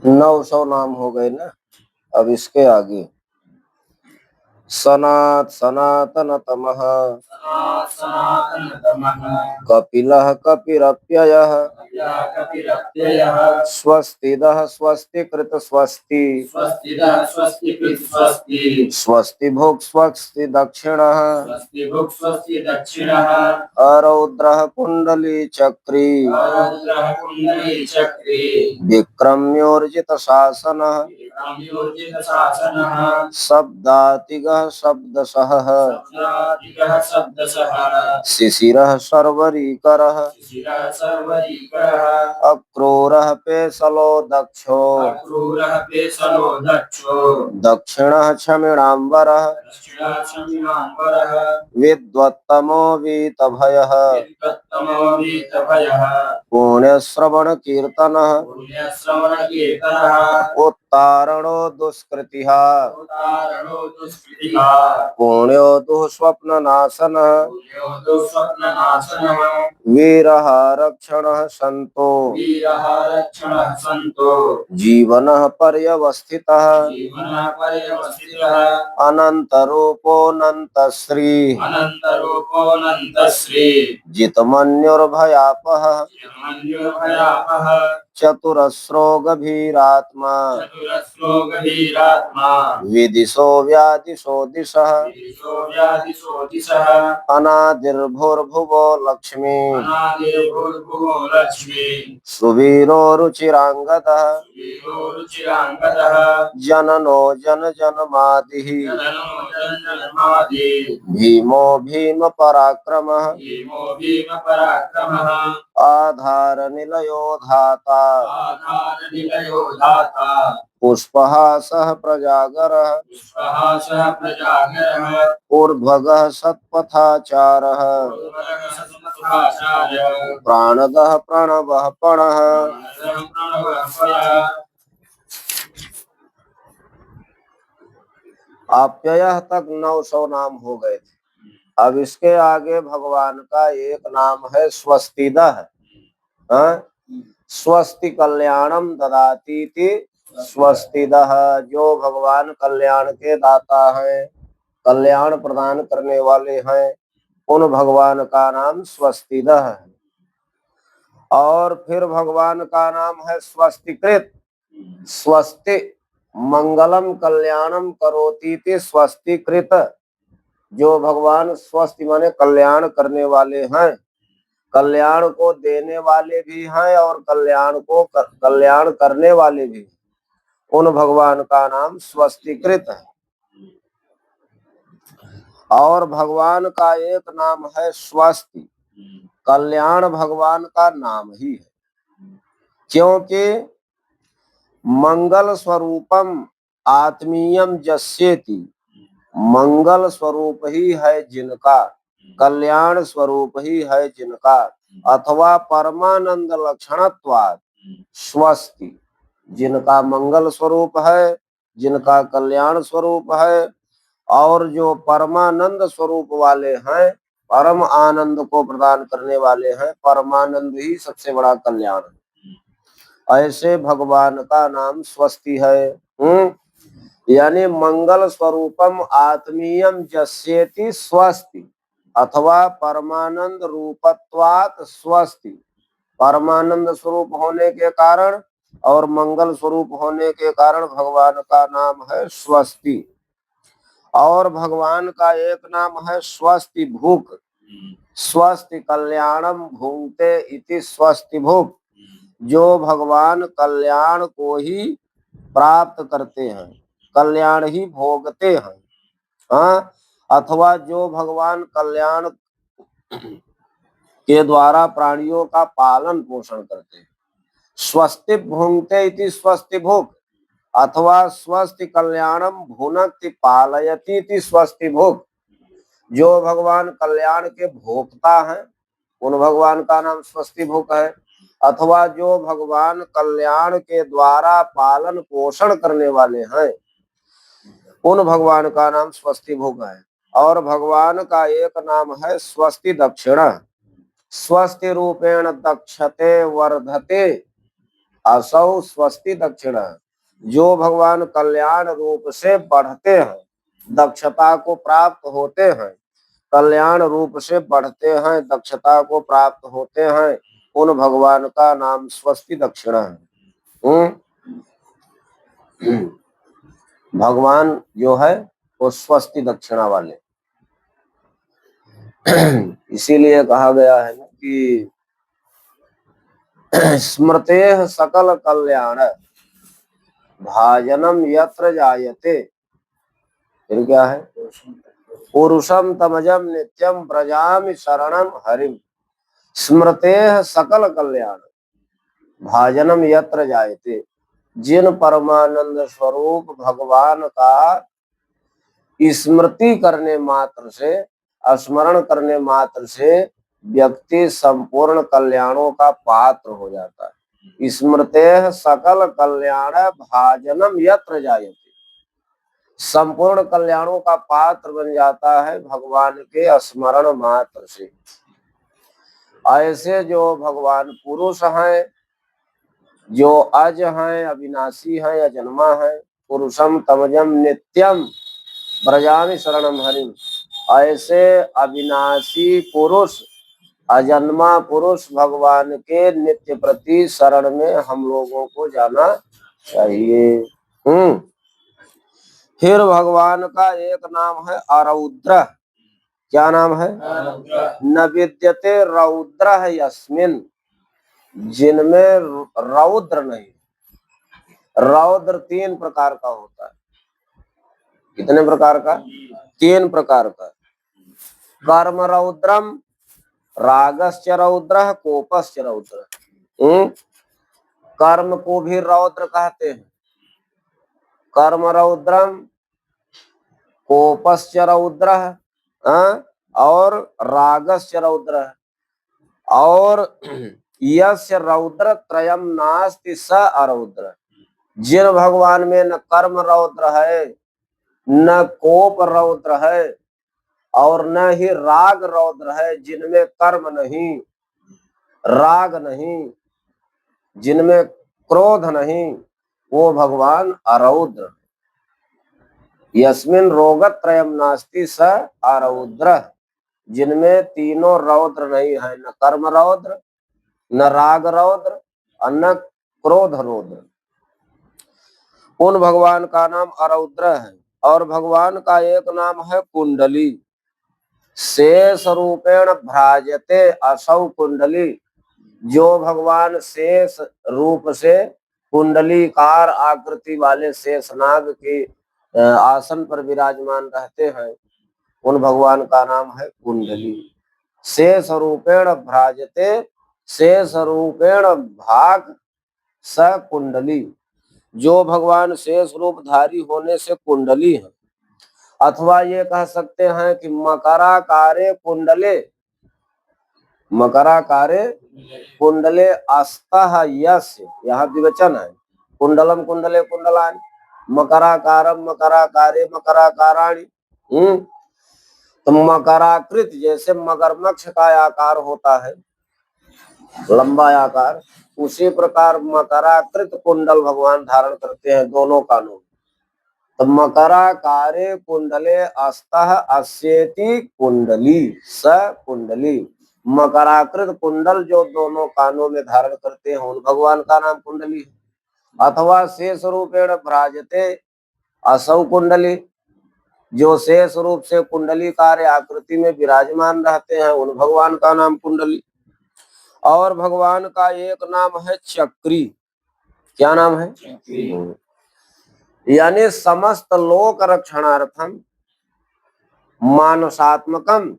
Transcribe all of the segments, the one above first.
900 नाम हो गए ना। अब इसके आगे सनातनतमः कपिलः कपिरप्ययः स्वस्तिदः स्वस्तिकृत स्वस्ति स्वस्ति भुक् स्वस्ति दक्षिणः अरौद्रः कुण्डली चक्री विक्रम्योर्जित शासनः शब्दातिगः शब्दशः शिशिरः सर्वरीकरः अक्रूरः पेशलो दक्षो दक्षिणः क्षमिणाम्बरः विद्वत्तमो वीतभयः पुण्यश्रवण कीर्तनः उत्तारणो दुष्कृतिः पुण्यो दुःस्वप्ननाशनः वीरः रक्षणः सन्तो जीवनः पर्यवस्थितः अनन्तरूपोऽनन्तश्री जितमन्युर्भयापः चतुरस्रो गभीरात्मा विदिशो व्यादिशो दिशः अनादिर्भुर्भुवो लक्ष्मी सुवीरो रुचिरांगदः जननो जनजन्मादिः भीमो भीम पराक्रमः आधार निलयो धाता पुष्पहासः प्रजागरः ऊर्ध्वगः सत्पथाचारः प्राणदः प्रणवः पणः आप्ययः तक 900 नाम हो गए थे। अब इसके आगे भगवान का एक नाम है स्वस्तिदः। स्वस्ति कल्याणम ददातीति स्वस्तिदः, जो भगवान कल्याण के दाता हैं, कल्याण प्रदान करने वाले हैं, उन भगवान का नाम स्वस्तिदः है। और फिर भगवान का नाम है स्वस्तिकृत। स्वस्ति मंगलम कल्याणम करोतीति स्वस्तिकृत, जो भगवान स्वस्ति माने कल्याण करने वाले हैं, कल्याण को देने वाले भी हैं और कल्याण को कल्याण करने वाले भी, उन भगवान का नाम स्वस्तिकृत है। और भगवान का एक नाम है स्वस्ति, कल्याण भगवान का नाम ही है, क्योंकि मंगल स्वरूपम आत्मीयम जस्येति, मंगल स्वरूप ही है जिनका, कल्याण स्वरूप ही है जिनका, अथवा परमानंद लक्षणत्वात् स्वस्ति, जिनका मंगल स्वरूप है, जिनका कल्याण स्वरूप है, और जो परमानंद स्वरूप वाले हैं, परम आनंद को प्रदान करने वाले हैं, परमानंद ही सबसे बड़ा कल्याण है, ऐसे भगवान का नाम स्वस्ति है। यानी मंगल स्वरूपम आत्मीयम जस्येति स्वस्ति, अथवा परमानंद रूपत्वात् स्वस्ति, परमानंद स्वरूप होने के कारण और मंगल स्वरूप होने के कारण भगवान का नाम है स्वस्ति। और भगवान का एक नाम है स्वस्ति भुक्, स्वस्ति कल्याणम भुंक्ते इति स्वस्ति भुक्, जो भगवान कल्याण को ही प्राप्त करते हैं, कल्याण ही भोगते हैं। हाँ, अथवा जो भगवान कल्याण के द्वारा प्राणियों का पालन पोषण करते हैं। स्वस्ति भुंक्ते इति स्वस्ति भुक्, अथवा स्वस्ति कल्याणम भुनक्ति पालयति इति स्वस्ति भुक्, जो भगवान कल्याण के भोक्ता हैं, उन भगवान का नाम स्वस्ति भुक् है। अथवा जो भगवान कल्याण के द्वारा पालन पोषण करने वाले हैं, उन भगवान का नाम स्वस्ति भुक् है। और भगवान का एक नाम है स्वस्ति दक्षिण, स्वस्ति रूपेण दक्षते वर्धते, असौ स्वस्ति दक्षिण, जो भगवान कल्याण रूप से बढ़ते हैं, दक्षता को प्राप्त होते हैं, कल्याण रूप से बढ़ते हैं, दक्षता को प्राप्त होते हैं, उन भगवान का नाम स्वस्ति दक्षिण है। भगवान जो है वो स्वस्ति दक्षिणा वाले। इसीलिए कहा गया है कि स्मृते सकल कल्याण भाजनम यत्र जायते, फिर क्या है, पुरुषम तमजम नित्यम व्रजामि शरणम हरिम। स्मृते सकल कल्याण भाजनम यत्र जायते, जिन परमानंद स्वरूप भगवान का स्मृति करने मात्र से, स्मरण करने मात्र से व्यक्ति संपूर्ण कल्याणों का पात्र हो जाता है। स्मृते सकल कल्याण भाजनम यत्र जायते, संपूर्ण कल्याणों का पात्र बन जाता है भगवान के स्मरण मात्र से। ऐसे जो भगवान पुरुष हैं, जो अज हैं, अविनाशी हैं, अजन्मा है, पुरुषम तमजम नित्यम व्रजामि शरणम हरिम, ऐसे अविनाशी पुरुष, अजन्मा पुरुष भगवान के नित्य प्रति शरण में हम लोगों को जाना चाहिए। फिर भगवान का एक नाम है अरौद्र। क्या नाम है? न विद्यते रौद्र है यस्मिन, जिनमें रौद्र नहीं। रौद्र 3 प्रकार का होता है। कितने प्रकार का? 3 प्रकार का। कर्म रौद्रम, रागश्च रौद्र, कोपश्च रौद्र। कर्म को भी रौद्र कहते हैं। कर्म रौद्रम, कोपश्च रौद्र, और रागश्च रौद्र, और यस्य रौद्र त्रयम नास्ति स अरौद्र। जिन भगवान में न कर्म रौद्र है, न कोप रौद्र है, और न ही राग रौद्र है, जिनमें कर्म नहीं, राग नहीं, जिनमें क्रोध नहीं, वो भगवान अरौद्र। यस्मिन रोगत्रयम नास्ति स अरौद्र, जिनमें तीनों रौद्र नहीं है, न कर्म रौद्र, न राग रौद्र, न क्रोध रौद्र, उन भगवान का नाम अरौद्र है। और भगवान का एक नाम है कुंडली। शेष रूपेण भ्राजते असौ कुंडली, जो भगवान शेष रूप से कुंडलीकार आकृति वाले शेषनाग के आसन पर विराजमान रहते हैं, उन भगवान का नाम है कुंडली। शेष रूपेण भ्राजते, शेष रूपेण भाग स कुंडली, जो भगवान शेष रूपधारी होने से कुंडली है। अथवा ये कह सकते हैं कि मकराकारे कुंडले, मकराकारे कुंडले अस्तः यस्य, यहाँ द्विवचन है। कुंडलम कुंडले कुंडलानि, मकराकारम मकराकारे मकराकाराणि। तो मकराकृत, जैसे मगरमच्छ का आकार होता है, लंबा आकार, उसी प्रकार मकराकृत कुंडल भगवान धारण करते हैं दोनों कानों। तो मकराकारे कुंडले अस्तः अस्येति कुंडली स कुंडली, मकराकृत कुंडल जो दोनों कानों में धारण करते हैं, उन भगवान का नाम कुंडली है। अथवा शेष रूपेण भ्राजते असौ कुंडली, जो शेष रूप से कुंडली कार्य आकृति में विराजमान रहते हैं, उन भगवान का नाम कुंडली। और भगवान का एक नाम है चक्री। क्या नाम है? यानी समस्त लोक रक्षणार्थम मानसात्मकम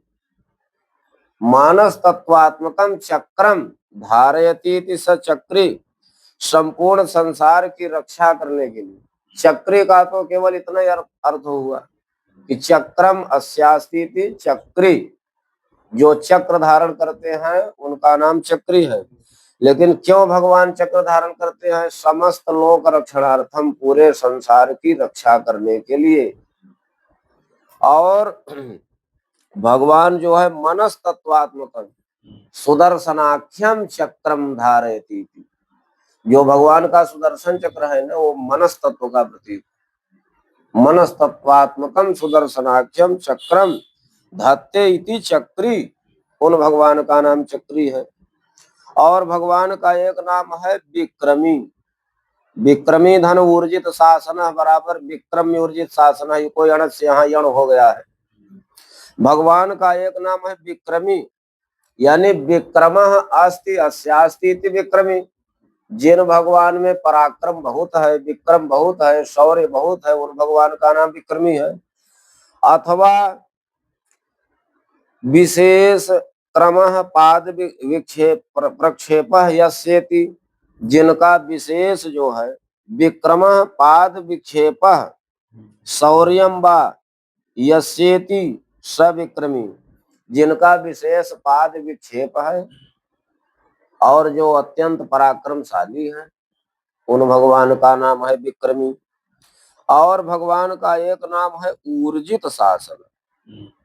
मानस तत्वात्मकम चक्रम धारयती स चक्री, संपूर्ण संसार की रक्षा करने के लिए। चक्री का तो केवल इतना ही अर्थ हुआ कि चक्रम अस्यास्ति चक्री, जो चक्र धारण करते हैं उनका नाम चक्री है। लेकिन क्यों भगवान चक्र धारण करते हैं? समस्त लोक रक्षणार्थम, पूरे संसार की रक्षा करने के लिए। और भगवान जो है मनस तत्वात्मक सुदर्शनाख्यम चक्रम धारयति, जो भगवान का सुदर्शन चक्र है ना, वो मनस तत्व का प्रतीक, मनस तत्वात्मकम सुदर्शनाख्यम चक्रम धत्ते इति चक्री, उन भगवान का नाम चक्री है। और भगवान का एक नाम है विक्रमी, विक्रमी धन ऊर्जित शासन बराबर विक्रम ऊर्जित शासन, ये कोई अणत से यहाँ यण हो गया है। भगवान का एक नाम है विक्रमी, यानी विक्रम अस्ति अस्यास्ति इति विक्रमी, जिन भगवान में पराक्रम बहुत है, विक्रम बहुत है, शौर्य बहुत है, उन भगवान का नाम विक्रमी है। अथवा विशेष क्रमः पाद विक्षेप प्रक्षेप यस्येति, जिनका विशेष जो है विक्रमः पाद विक्षेप शौर्यम वा यस्येति सविक्रमी, जिनका विशेष पाद विक्षेप है और जो अत्यंत पराक्रमशाली है, उन भगवान का नाम है विक्रमी। और भगवान का एक नाम है ऊर्जित शासन,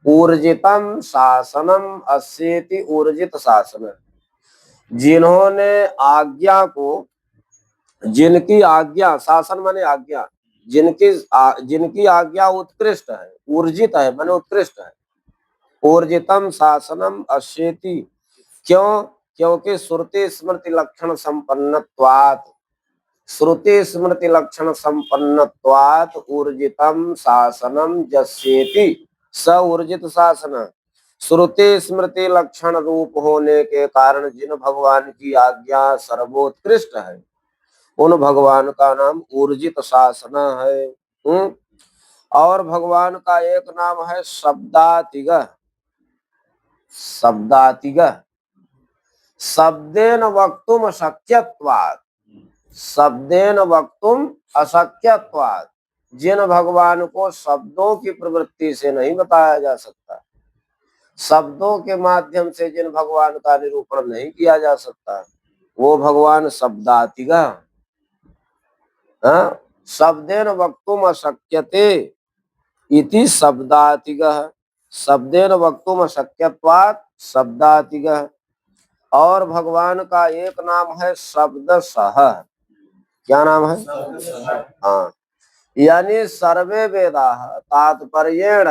ऊर्जितम शासनम अस्येति ऊर्जित शासन, जिन्होंने आज्ञा को, जिनकी आज्ञा, शासन माने आज्ञा, जिनकी आज्ञा उत्कृष्ट है, ऊर्जित है माने उत्कृष्ट है, ऊर्जितम शासनम अस्येति, क्यों? क्योंकि श्रुति स्मृति लक्षण संपन्नत्वात्, श्रुति स्मृति लक्षण संपन्नत्वात् ऊर्जितम शासनम यस्येति स ऊर्जित शासन, श्रुति स्मृति लक्षण रूप होने के कारण जिन भगवान की आज्ञा सर्वोत्कृष्ट है, उन भगवान का नाम ऊर्जित शासन है। और भगवान का एक नाम है शब्दातिगः, शब्दातिगः शब्देन वक्तुम अशक्यत्वात्, शब्देन वक्तुम अशक्यत्वात्, जिन भगवान को शब्दों की प्रवृत्ति से नहीं बताया जा सकता, शब्दों के माध्यम से जिन भगवान का निरूपण नहीं किया जा सकता, वो भगवान शब्दातिगः, शब्देन वक्तुम अशक्यते इति शब्दातिगः, शब्देन वक्तुम अशक्यत्वात् शब्दातिगः। और भगवान का एक नाम है शब्दशः, क्या नाम है? हाँ, यानी सर्वे वेदाः तात्पर्येण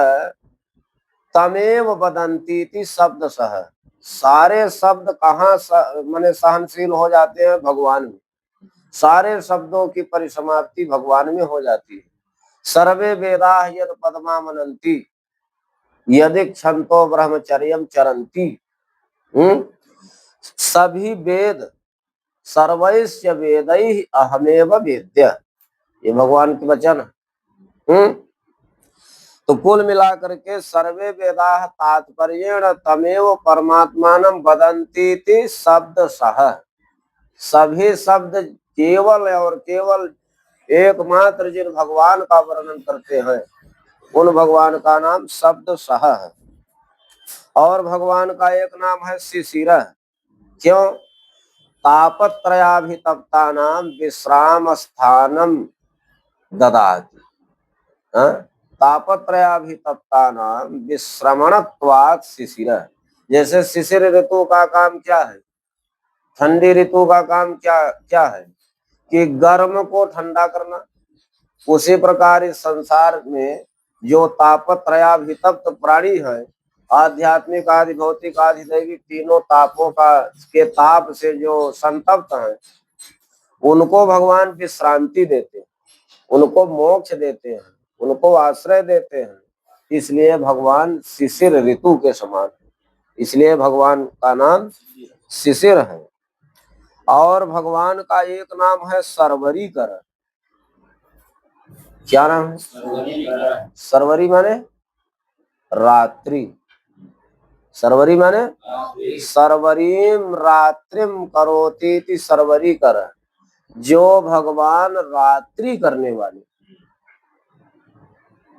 तमेव वदन्ति इति शब्दशः, सारे शब्द कहाँ माने सहनशील हो जाते हैं? भगवान में, सारे शब्दों की परिसमाप्ति भगवान में हो जाती है। सर्वे वेदाः यद पदमामनन्ति यदि क्षंतो ब्रह्मचर्यम चरन्ति, सभी वेद, सर्वैश्च वेदैः अहमेव वेद्य, ये भगवान के वचन है। तो कुल मिलाकर के सर्वे वेदाः तात्पर्येण तमेव परमात्मानं वदन्ति इति शब्दशः, सभी शब्द केवल और केवल एकमात्र जिन भगवान का वर्णन करते हैं, उन भगवान का नाम शब्दशः है। और भगवान का एक नाम है शिशिरः, क्यों? तापत्रयाभितप्तानां विश्राम स्थानम ददाति, तापत्रयाभितप्तानां विश्रमणत्वात् शिशिरः, जैसे शिशिर ऋतु का काम क्या है? ठंडी ऋतु का काम क्या है? कि गर्म को ठंडा करना। उसी प्रकार इस संसार में जो तापत्रयाभितप्त प्राणी है, आध्यात्मिक आदि भौतिक आदि दैविक तीनों तापों के ताप से जो संतप्त हैं, उनको भगवान विश्रांति देते हैं, उनको मोक्ष देते हैं, उनको आश्रय देते हैं। इसलिए भगवान शिशिर ऋतु के समान है, इसलिए भगवान का नाम शिशिर है। और भगवान का एक नाम है सर्वरीकर, क्या नाम है? सर्वरी माने रात्रि, सर्वरी माने सर्वरीम रात्रिम करोति इति सर्वरीकर, जो भगवान रात्रि करने वाले,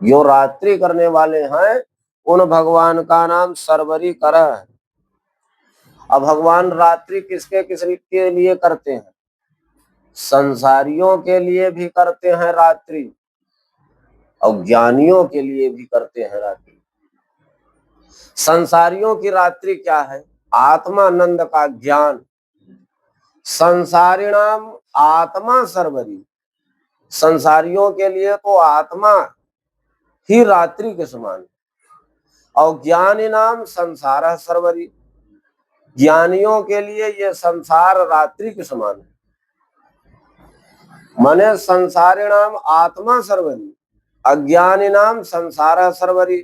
जो रात्रि करने वाले हैं, उन भगवान का नाम सर्वरीकर है। अब भगवान रात्रि किसके के लिए करते हैं? संसारियों के लिए भी करते हैं रात्रि, और ज्ञानियों के लिए भी करते हैं रात्रि। संसारियों की रात्रि क्या है? आत्मानंद का ज्ञान, संसारिणाम आत्मा सर्वरी, संसारियों के लिए तो आत्मा ही रात्रि के समान, और ज्ञानी नाम संसार सर्वरी, ज्ञानियों के लिए ये संसार रात्रि के समान है। माने संसारिणाम आत्मा सर्वरी, अज्ञानी नाम संसार सर्वरी,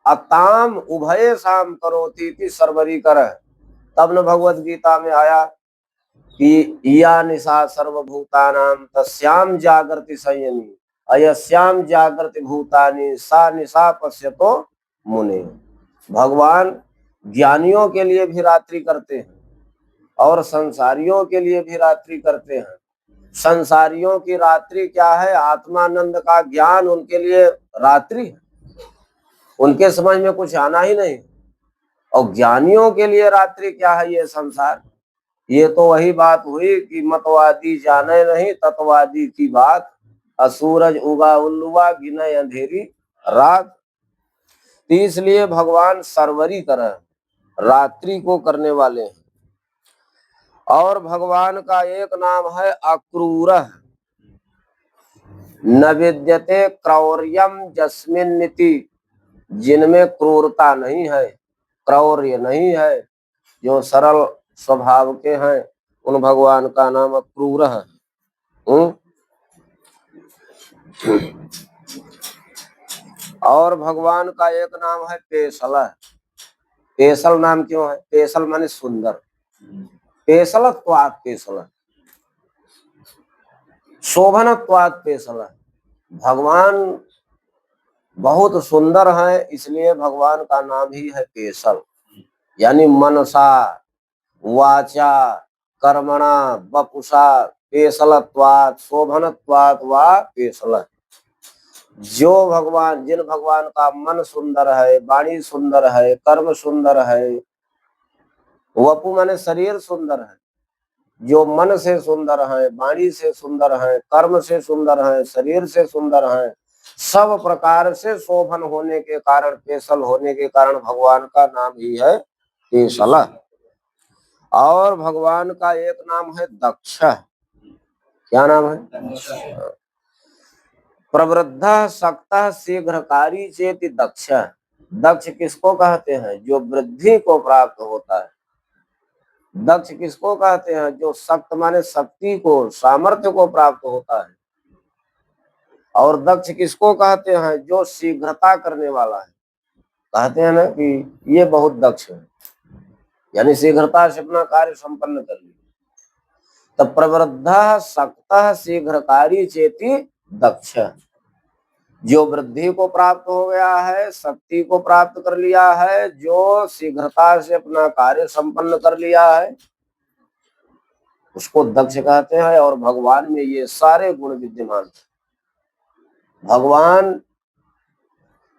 अताम उभय शाम करोती सर्वरी कर। तब न भगवत गीता में आया कि या निशा सर्वभूतानाम तस्याम जागृति संयमी अयस्याम जागृति भूतानि सा निशा पश्यतो मुने। भगवान ज्ञानियों के लिए भी रात्रि करते हैं और संसारियों के लिए भी रात्रि करते हैं। संसारियों की रात्रि क्या है? आत्मानंद का ज्ञान उनके लिए रात्रि है, उनके समझ में कुछ आना ही नहीं। और ज्ञानियों के लिए रात्रि क्या है? ये संसार। ये तो वही बात हुई कि मतवादी जाने नहीं तत्वादी की बात, असूरज उगा उल्लुआ गिने अंधेरी रात। इसलिए भगवान सर्वरी करह, रात्रि को करने वाले हैं। और भगवान का एक नाम है अक्रूरः, न विद्यते क्रौर्यम जस्मिन नीति, जिनमें क्रूरता नहीं है, क्रौर्य नहीं है, जो सरल स्वभाव के हैं, उन भगवान का नाम अक्रूरः है। और भगवान का एक नाम है पेशल। पेशल नाम क्यों है? पेशल माने सुंदर, पेशलत्वात् पेशल, शोभनत्वात् पेशल। भगवान बहुत सुंदर है, इसलिए भगवान का नाम ही है पेशल। यानी मनसा वाचा कर्मणा वपुषा पेशलत्वात् शोभनत्वात् वा पेशल। जो भगवान, जिन भगवान का मन सुंदर है, वाणी सुंदर है, कर्म सुंदर है, वपु माने शरीर सुंदर है, जो मन से सुंदर है, वाणी से सुंदर है, कर्म से सुंदर है, शरीर से सुंदर है, सब प्रकार से शोभन होने के कारण, पेशल होने के कारण भगवान का नाम ही है पेशल। और भगवान का एक नाम है दक्ष। क्या नाम है? प्रवृद्ध सक्ता शीघ्रकारी चेति दक्ष। दक्ष किसको कहते हैं? जो वृद्धि को प्राप्त होता है। दक्ष किसको कहते हैं? जो सक्त माने शक्ति को, सामर्थ्य को प्राप्त होता है। और दक्ष किसको कहते हैं? जो शीघ्रता करने वाला है। कहते हैं ना कि ये बहुत दक्ष है, यानी शीघ्रता से अपना कार्य संपन्न कर लिया। तब प्रवृद्ध सक्ता शीघ्रकारी चेति दक्ष, जो वृद्धि को प्राप्त हो गया है, शक्ति को प्राप्त कर लिया है, जो शीघ्रता से अपना कार्य संपन्न कर लिया है, उसको दक्ष कहते हैं। और भगवान में ये सारे गुण विद्यमान हैं। भगवान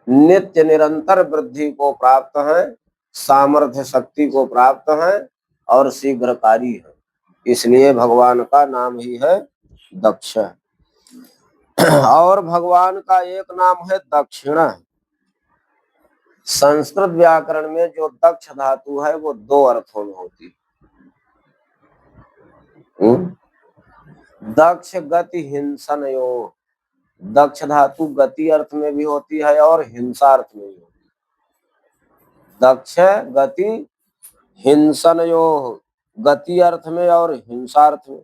नित्य निरंतर वृद्धि को प्राप्त है, सामर्थ्य शक्ति को प्राप्त है और शीघ्रकारी है, इसलिए भगवान का नाम ही है दक्ष। और भगवान का एक नाम है दक्षिणा। संस्कृत व्याकरण में जो दक्ष धातु है वो दो अर्थों में होती है। दक्ष गति हिंसनयो, दक्ष धातु गति अर्थ में भी होती है और हिंसा अर्थ में भी होती है। दक्ष गति हिंसनयो, गति अर्थ में और हिंसा अर्थ में।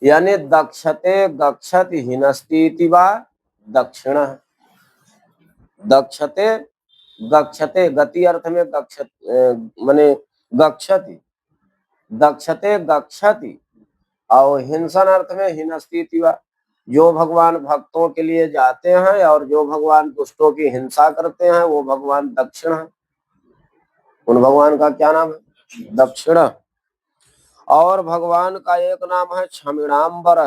यानी दक्षते गच्छति हिनस्तीति वा दक्षिण। दक्षते गच्छते गति अर्थ में माने गच्छति, दक्षते गच्छति, और हिंसन अर्थ में हिनस्तीति वा। जो भगवान भक्तों के लिए जाते हैं और जो भगवान दुष्टों की हिंसा करते हैं वो भगवान दक्षिण है। उन भगवान का क्या नाम है? दक्षिण। और भगवान का एक नाम है क्षमिणाम्बर,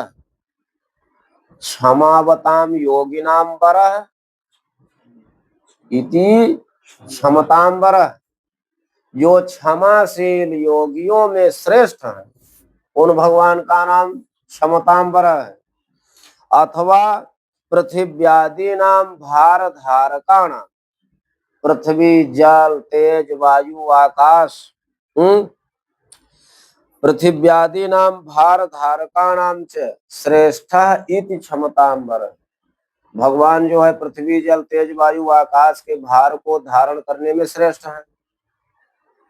क्षमावताम योगिनाम्बर इति क्षमताम्बर। जो क्षमाशील योगियों में श्रेष्ठ है, उन भगवान का नाम क्षमताम्बर है। अथवा पृथिव्यादि नाम भार धारकाणाम, पृथ्वी जल तेज वायु आकाश, पृथिव्यादीनां भारधारकाणां च श्रेष्ठः इति क्षमतांबर। भगवान जो है पृथ्वी जल तेज वायु आकाश के भार को धारण करने में श्रेष्ठ है,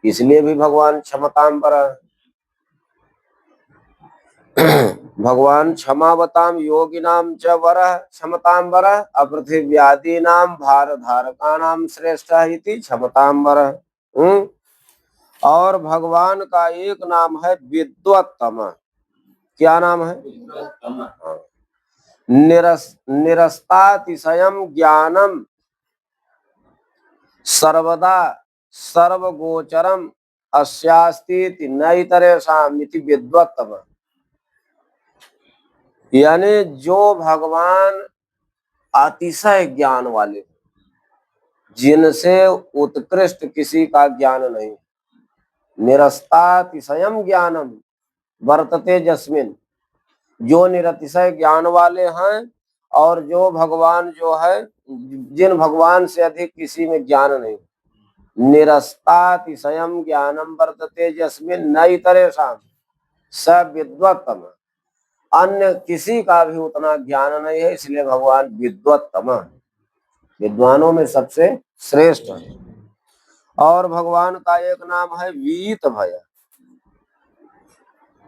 इसलिए भी भगवान क्षमतांबर है। भगवान क्षमावताम योगिनां च वरः क्षमतांबरः अपृथिव्यादीनां भारधारकाणां श्रेष्ठः इति क्षमतांबरः। और भगवान का एक नाम है विद्वत्तम। क्या नाम है? निरस्तातिशयम ज्ञानम सर्वदा सर्वगोचरम अस्यास्ति नैतरेषाम् इति विद्वत्तम। यानी जो भगवान अतिशय ज्ञान वाले, जिनसे उत्कृष्ट किसी का ज्ञान नहीं। निरस्तातिशयम ज्ञानम वर्तते जस्मिन, जो निरतिशय ज्ञान वाले हैं और जो भगवान जो है, जिन भगवान से अधिक किसी में ज्ञान नहीं। निरस्तातिशयम ज्ञानम वर्तते जस्मिन न इतरेषाम् स विद्वत्तम। अन्य किसी का भी उतना ज्ञान नहीं है, इसलिए भगवान विद्वत्तम, विद्वानों में सबसे श्रेष्ठ है। और भगवान का एक नाम है वीत भय।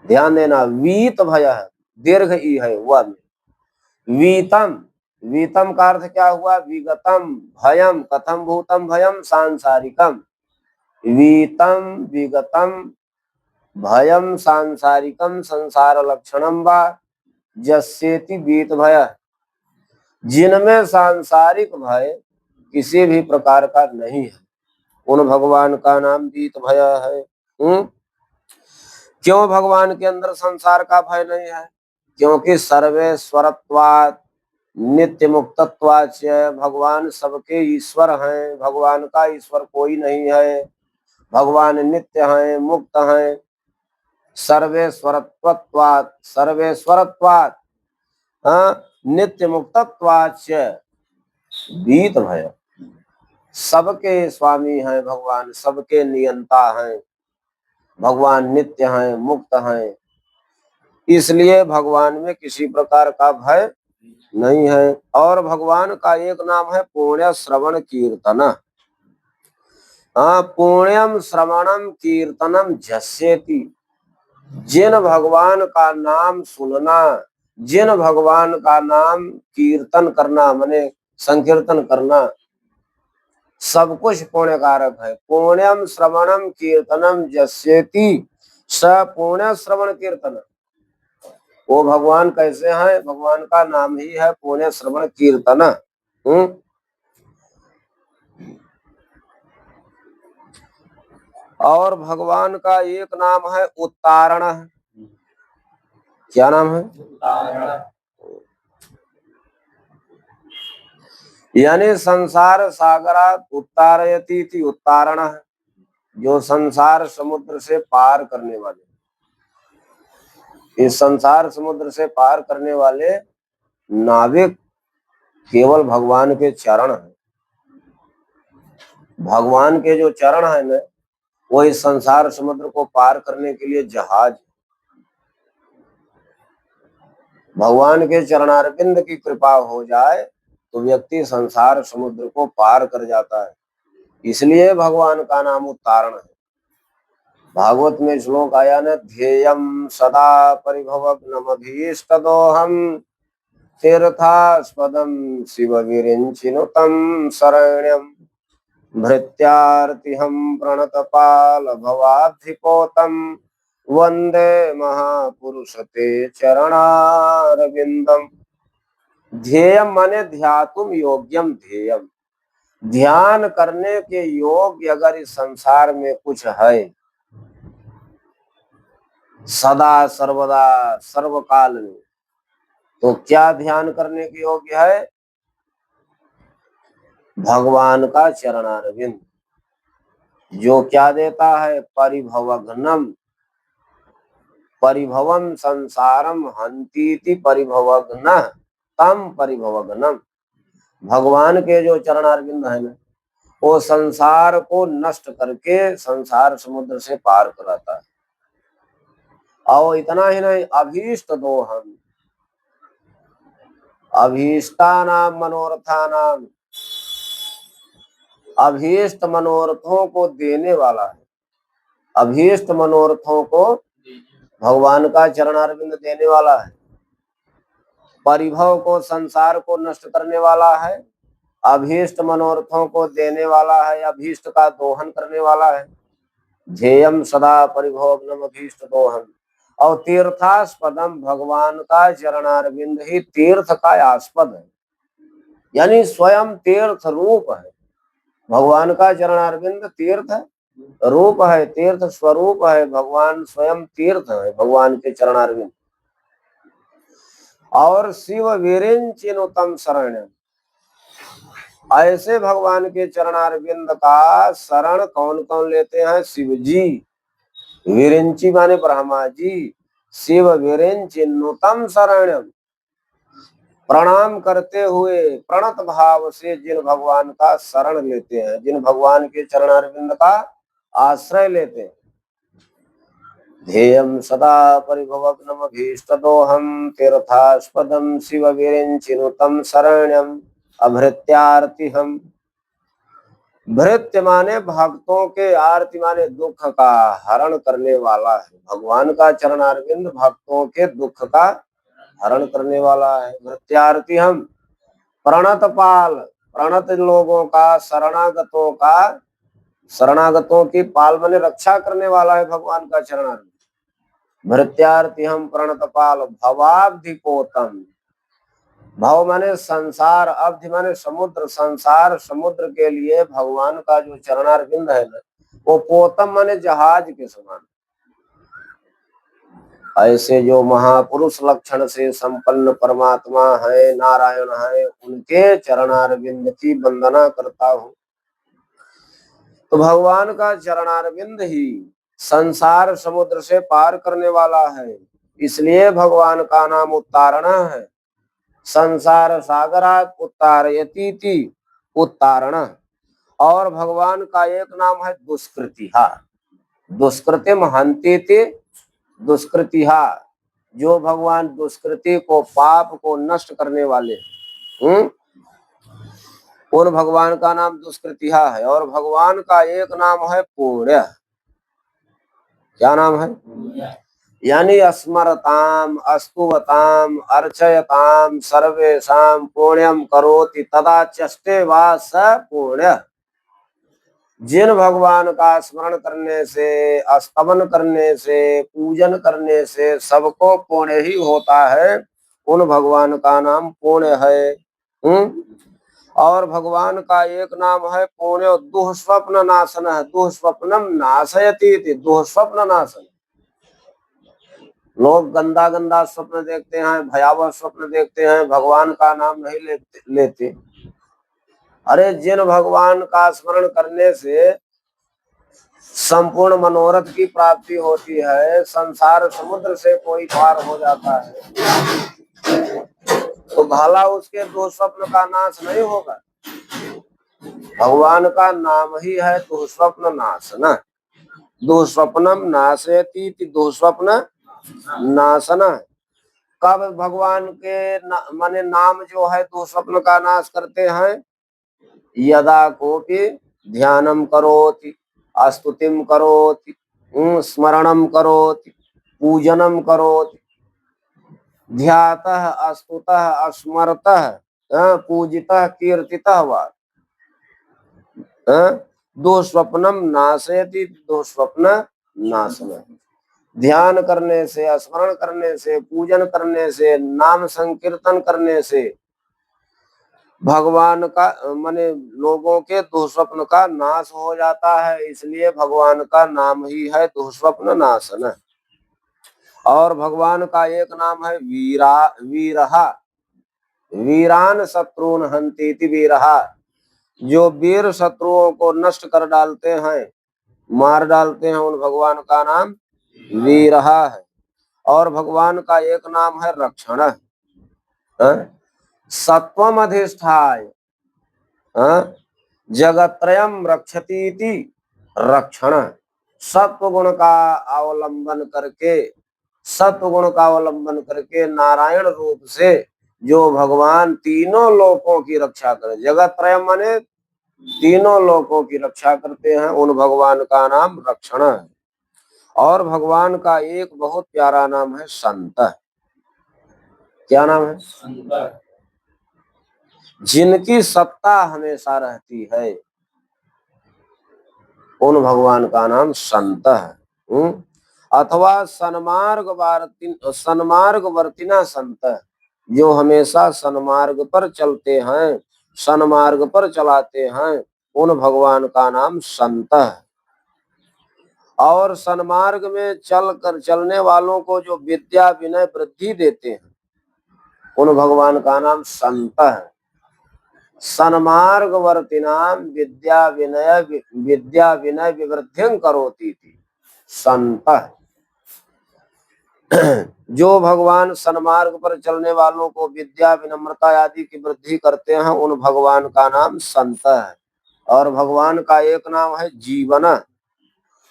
ध्यान देना, वीत भय है, दीर्घ ई है वह। वीतम, वीतम का अर्थ क्या हुआ? विगतम भयम कथम भूतम भयम सांसारिकम। वीतम विगतम भयम सांसारिकम संसार लक्षणम वा जस्येति वीत भय। जिनमें सांसारिक भय किसी भी प्रकार का नहीं है, उन भगवान का नाम वीत भय है। क्यों भगवान के अंदर संसार का भय नहीं है? क्योंकि सर्वेश्वरत्वात् नित्य मुक्तत्वाच्च, भगवान सबके ईश्वर हैं, भगवान का ईश्वर कोई नहीं है। भगवान नित्य हैं, मुक्त हैं। सर्वेश्वरत्वात्, सर्वेश्वरत्वात् नित्य मुक्तत्वाच्च वीत भय। सबके स्वामी हैं भगवान, सबके नियंता हैं भगवान, नित्य हैं, मुक्त हैं, इसलिए भगवान में किसी प्रकार का भय नहीं है। और भगवान का एक नाम है पुण्य श्रवण कीर्तन। पुण्यम श्रवणम कीर्तनम झस्येति। जिन भगवान का नाम सुनना, जिन भगवान का नाम कीर्तन करना, माने संकीर्तन करना, सब कुछ पुण्य कारक है। पुण्यम श्रवणम कीर्तनम जस्येति स पुण्य श्रवण कीर्तन। वो भगवान कैसे हैं? भगवान का नाम ही है पुण्य श्रवण कीर्तन। और भगवान का एक नाम है उत्तारण। क्या नाम है? यानी संसार सागरात उत्तारयति इति उत्तारण है, जो संसार समुद्र से पार करने वाले। इस संसार समुद्र से पार करने वाले नाविक केवल भगवान के चरण हैं। भगवान के जो चरण है ना, वो इस संसार समुद्र को पार करने के लिए जहाज। भगवान के चरणारविंद की कृपा हो जाए तो व्यक्ति संसार समुद्र को पार कर जाता है, इसलिए भगवान का नाम उत्तारण है। भागवत में श्लोक आया न, ध्येयम सदा परिभवग्नमभीष्टदोहम तीर्थास्पदम शिव विरिंचिनुतम शरण्यम भृत्यार्तिहं प्रणतपाल भवाब्धिपोतम वंदे महापुरुष ते चरणारविंदम। ध्येयम माने ध्यातुम योग्यम ध्येयम। ध्यान करने के योग्य अगर इस संसार में कुछ है, सदा सर्वदा सर्वकाल में, तो क्या ध्यान करने के योग्य है? भगवान का चरणारविंद। जो क्या देता है? परिभवघ्नम, परिभवम संसारम हंतीति परिभवघ्न तम परिभवघ्नम। भगवान के जो चरणारविंद है ना, वो संसार को नष्ट करके संसार समुद्र से पार कराता है। और इतना ही नहीं, अभीष्ट दोहम, अभीष्टानाम मनोरथानाम, अभीष्ट मनोरथों को देने वाला है। अभीष्ट मनोरथों को भगवान का चरणारविंद देने वाला है। परिभव को, संसार को नष्ट करने वाला है। अभीष्ट मनोरथों को देने वाला है, अभीष्ट का दोहन करने वाला है। ध्येयम सदा परिभवग्नम अभीष्ट दोहन। और तीर्थास्पदम, भगवान का चरणारविंद ही तीर्थ का आस्पद है, यानी स्वयं तीर्थ रूप है। भगवान का चरणारविंद तीर्थ रूप है, तीर्थ स्वरूप है। भगवान स्वयं तीर्थ है, भगवान के चरणारविंद। और शिव वीरिंचिनुतम शरणम, ऐसे भगवान के चरणारविंद का शरण कौन कौन लेते हैं? शिव जी। वीरिंची माने ब्रह्मा जी। शिव वीरिंचिनुतम शरणम, प्रणाम करते हुए प्रणत भाव से जिन भगवान का शरण लेते हैं, जिन भगवान के चरणारविंद का आश्रय लेते हैं। ध्येयम सदा परिभवग्नम अभीष्टदोहम तीर्थास्पदम शिव वीरिंचिनुतम शरण्यम अभृत्यार्तिहम। भृत्य माने भक्तों के, आरती माने दुख का हरण करने वाला है। भगवान का चरणारविंद भक्तों के दुख का हरण करने वाला है। भृत्यार्ति हम, प्रणत पाल, प्रणत लोगों का, शरणागतों का, शरणागतों की पाल माने रक्षा करने वाला है भगवान का चरणारविंद। भृत्यार्ति हम प्रणत पाल भवाब्धिपोतम, भव माने संसार, अब्धि माने समुद्र, संसार समुद्र के लिए भगवान का जो चरणारविंद है ना, वो पोतम माने जहाज के समान। ऐसे जो महापुरुष लक्षण से संपन्न परमात्मा है, नारायण है, उनके चरणारविंद की वंदना करता हूँ। तो भगवान का चरणारविंद ही संसार समुद्र से पार करने वाला है, इसलिए भगवान का नाम उत्तारण है। संसार सागरात उत्तारयतीति, उत्तारण। और भगवान का एक नाम है दुष्कृतिहा, दुष्कृतिम हन्तीति दुष्कृतिहा, जो भगवान दुष्कृति को, पाप को नष्ट करने वाले, उन भगवान का नाम दुष्कृतिहा है। और भगवान का एक नाम है पुण्य। क्या नाम है? यानी स्मरताम अस्तुवताम अर्चयताम सर्वेषां पुण्यम करोति तदा चष्टे वा स पुण्य। जिन भगवान का स्मरण करने से, स्तवन करने से, पूजन करने से सबको पुण्य ही होता है, उन भगवान का नाम पुण्य है। और भगवान का एक नाम है पुण्य दुःस्वप्न नाशन है। दुःस्वप्नम नाशयति, दुःस्वप्न नाशन। लोग गंदा गंदा स्वप्न देखते हैं, भयावह स्वप्न देखते हैं, भगवान का नाम नहीं लेते। अरे जिन भगवान का स्मरण करने से संपूर्ण मनोरथ की प्राप्ति होती है, संसार समुद्र से कोई पार हो जाता है, तो भला उसके दुःस्वप्न का नाश नहीं होगा? भगवान का नाम ही है दुःस्वप्न नाशना। दुःस्वप्नम नाशयति, दुःस्वप्न नाशना। कब भगवान के माने नाम जो है दुःस्वप्न का नाश करते हैं? यदा कोपि ध्यानम करोति, स्तुतिम करोति, स्मरणम करोति, पूजनम करोति, ध्यातः स्तुतः स्मरतः पूजितः कीर्तितः वा दुःस्वप्नम नाशयति, दुःस्वप्न नाशना। ध्यान करने से, स्मरण करने से, पूजन करने से, नाम संकीर्तन करने से भगवान का माने लोगों के दुःस्वप्न का नाश हो जाता है, इसलिए भगवान का नाम ही है दुःस्वप्न नाशन। और भगवान का एक नाम है वीरहा, वीरान शत्रुन हन्तीति वीरहा, जो वीर शत्रुओं को नष्ट कर डालते हैं, मार डालते हैं, उन भगवान का नाम वीरहा है। और भगवान का एक नाम है रक्षण, सत्वम अधिष्ठाय जगत्रयम रक्षतीति रक्षण। सत्व गुण का अवलंबन करके सत्वगुण का अवलंबन करके नारायण रूप से जो भगवान तीनों लोकों की रक्षा करे, जगत त्रय माने तीनों लोकों की रक्षा करते हैं, उन भगवान का नाम रक्षण है। और भगवान का एक बहुत प्यारा नाम है संत। क्या नाम है? संत। जिनकी सत्ता हमेशा रहती है उन भगवान का नाम संत है। अथवा सन्मार्ग वर्तिना संत, जो हमेशा सन्मार्ग पर चलते हैं, सन्मार्ग पर चलाते हैं, उन भगवान का नाम संत है। और सन्मार्ग में चलने वालों को जो विद्या विनय वृद्धि देते हैं, उन भगवान का नाम संत है। सन्मार्ग वर्तिनाम विद्या विनय विवृद्धिं करोति थी संत। जो भगवान सन्मार्ग पर चलने वालों को विद्या विनम्रता आदि की वृद्धि करते हैं, उन भगवान का नाम संत है। और भगवान का एक नाम है जीवन।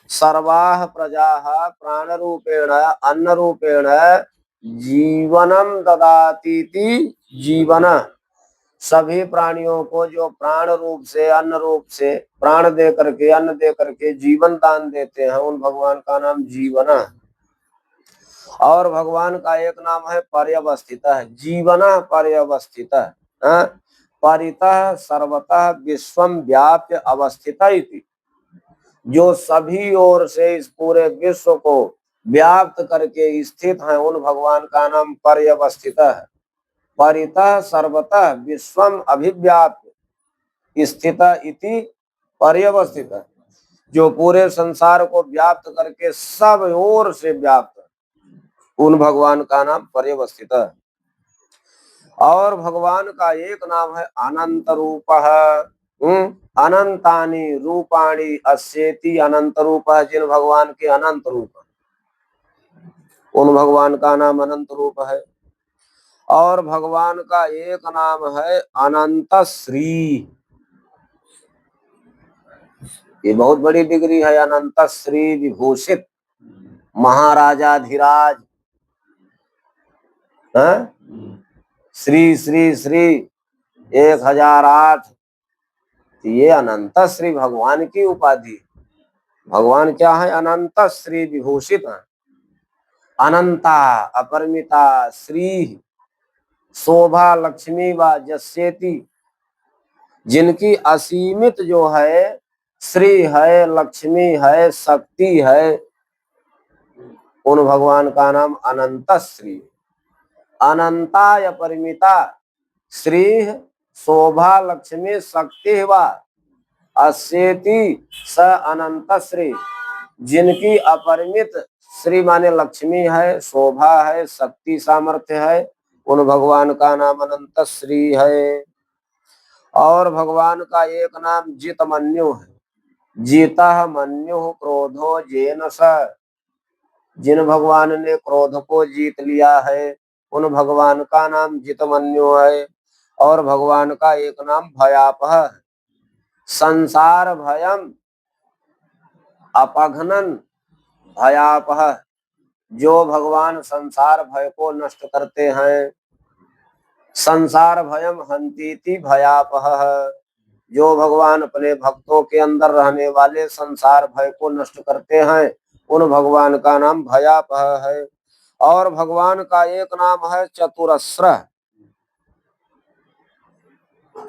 सर्वाः प्रजाः प्राण रूपेण अन्न रूपेण जीवनम ददातीति जीवन। सभी प्राणियों को जो प्राण रूप से, अन्न रूप से, प्राण दे करके, अन्न दे करके जीवन दान देते हैं, उन भगवान का नाम जीवन है। और भगवान का एक नाम है पर्यवस्थित है। जीवन पर्यवस्थित है, परितः सर्वतः विश्वम व्याप्य अवस्थित इति। जो सभी ओर से इस पूरे विश्व को व्याप्त करके स्थित है, उन भगवान का नाम पर्यवस्थित है। परितः सर्वतः विश्वम अभिव्याप्य स्थित इति पर्यवस्थित है। जो पूरे संसार को व्याप्त करके सब ओर से व्याप्त, उन भगवान का नाम पर्यवस्थित है। और भगवान का एक नाम है अनंत रूप है। अनंतानि रूपाणि अस्येति अनंत रूप है। जिन भगवान के अनंत रूप, उन भगवान का नाम अनंत रूप है। और भगवान का एक नाम है अनंत श्री। ये बहुत बड़ी डिग्री है, अनंत श्री विभूषित महाराजाधिराज। श्री श्री श्री 1008, ये अनंत श्री भगवान की उपाधि। भगवान क्या है? अनंत श्री विभूषित है। अनंता अपरिमिता श्री शोभा लक्ष्मी व जस्येति। जिनकी असीमित जो है श्री है, लक्ष्मी है, शक्ति है, उन भगवान का नाम अनंत श्री। अनंता अपरिमिता श्री शोभा लक्ष्मी शक्ति व अस्येति स अनंत श्री। जिनकी अपरिमित श्री माने लक्ष्मी है, शोभा है, शक्ति सामर्थ्य है, उन भगवान का नाम अनंत श्री है। और भगवान का एक नाम जित मन्यु है। जीता मन्यु क्रोधो जेन स। जिन भगवान ने क्रोध को जीत लिया है, उन भगवान का नाम जित मन्यु है। और भगवान का एक नाम भयापह है। संसार भयम अपघ्नन भयापह। जो भगवान संसार भय को नष्ट करते हैं। संसार भयम हंतीति भयापह। जो भगवान अपने भक्तों के अंदर रहने वाले संसार भय को नष्ट करते हैं, उन भगवान का नाम भयापह है। और भगवान का एक नाम है चतुरस्र।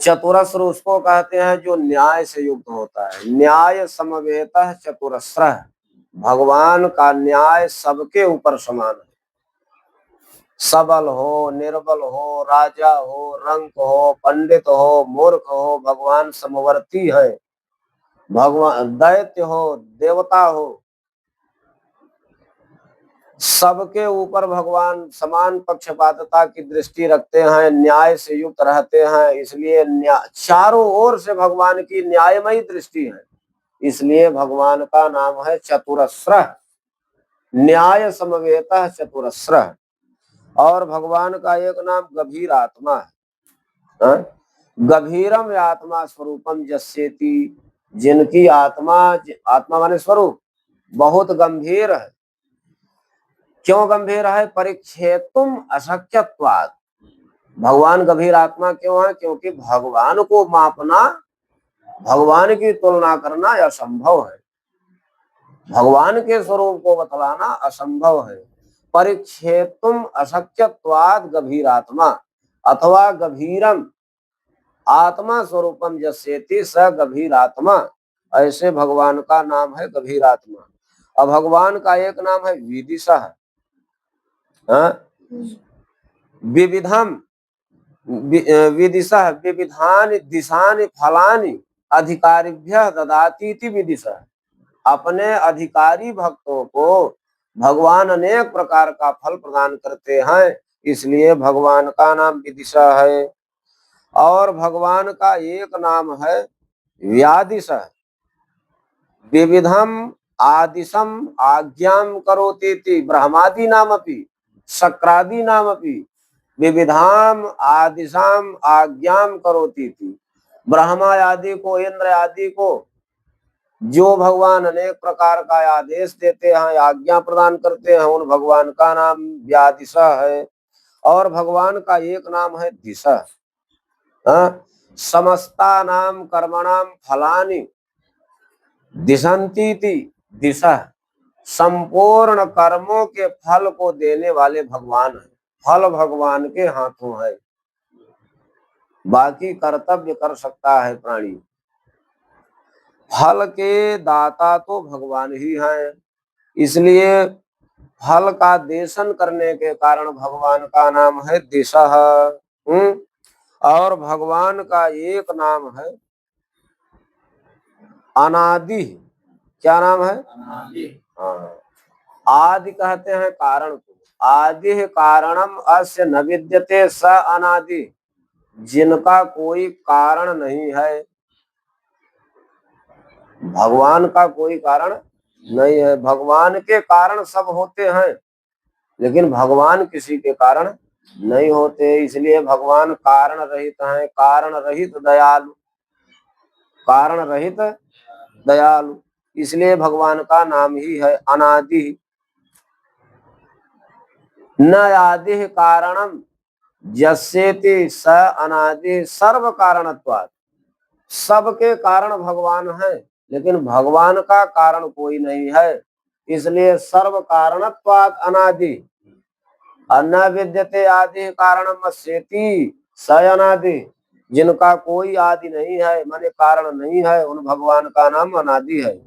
चतुरस्र उसको कहते हैं जो न्याय से युक्त होता है। न्याय समवेतः चतुरस्र। भगवान का न्याय सबके ऊपर समान है। सबल हो, निर्बल हो, राजा हो, रंक हो, पंडित हो, मूर्ख हो, भगवान समवर्ती है। भगवान दैत्य हो, देवता हो, सबके ऊपर भगवान समान पक्षपातता की दृष्टि रखते हैं, न्याय से युक्त रहते हैं। इसलिए चारों ओर से भगवान की न्यायमयी दृष्टि है। इसलिए भगवान का नाम है चतुरस्र। न्याय समवेतः चतुरस्र। और भगवान का एक नाम गंभीर आत्मा है। गंभीरम आत्मा स्वरूपम जस्येति। जिनकी आत्मा, आत्मा माने स्वरूप, बहुत गंभीर है, क्यों गंभीर है? परिच्छेदुम अशक्यत्वात्। भगवान गंभीर आत्मा क्यों है? क्योंकि भगवान को मापना, भगवान की तुलना करना असंभव है, भगवान के स्वरूप को बतलाना असंभव है। परिच्छेदुम अशक्यत्वात् गभीरात्मा अथवा गभीरम आत्मा स्वरूपम यस्येति स गभीरात्मा। ऐसे भगवान का नाम है गभीरात्मा। अब भगवान का एक नाम है विदिशः, विविधम विदिशः विविधानि दिशानि फलानि अधिकारिभ्यः ददातीति विदिशः। अपने अधिकारी भक्तों को भगवान अनेक प्रकार का फल प्रदान करते हैं, इसलिए भगवान का नाम विदिशा है। और भगवान का एक नाम है व्यादिशः, विविधम आदिशम आज्ञाम करोतीति ब्रह्मादि नामपि शक्रादि नामपि विविधाम आदिशाम आज्ञाम करोतीति। ब्रह्मा आदि को, इंद्र आदि को जो भगवान अनेक प्रकार का आदेश देते हैं, आज्ञा प्रदान करते हैं, उन भगवान का नाम व्यादिशा है। और भगवान का एक नाम है दिशा। समस्ता नाम कर्मणाम फलानि दिशंतीति दिशा। संपूर्ण कर्मों के फल को देने वाले भगवान है। फल भगवान के हाथों है, बाकी कर्तव्य कर सकता है प्राणी। फल के दाता तो भगवान ही हैं, इसलिए फल का देशन करने के कारण भगवान का नाम है दिशा। और भगवान का एक नाम है अनादि। क्या नाम है? हाँ, आदि कहते हैं कारण को। आदि कारणम अस्य न विद्यते स अनादि। जिनका कोई कारण नहीं है, भगवान का कोई कारण नहीं है। भगवान के कारण सब होते हैं, लेकिन भगवान किसी के कारण नहीं होते, इसलिए भगवान कारण रहित हैं। कारण रहित दयालु, कारण रहित दयालु, इसलिए भगवान का नाम ही है अनादि। न आदि कारणम यस्येति स अनादि सर्व कारणत्वात्। सबके कारण भगवान है, लेकिन भगवान का कारण कोई नहीं है, इसलिए सर्व कारणत्वात् अनादि। न विद्यते आदि कारणम अस्येति स अनादि। जिनका कोई आदि नहीं है, माने कारण नहीं है, उन भगवान का नाम अनादि है।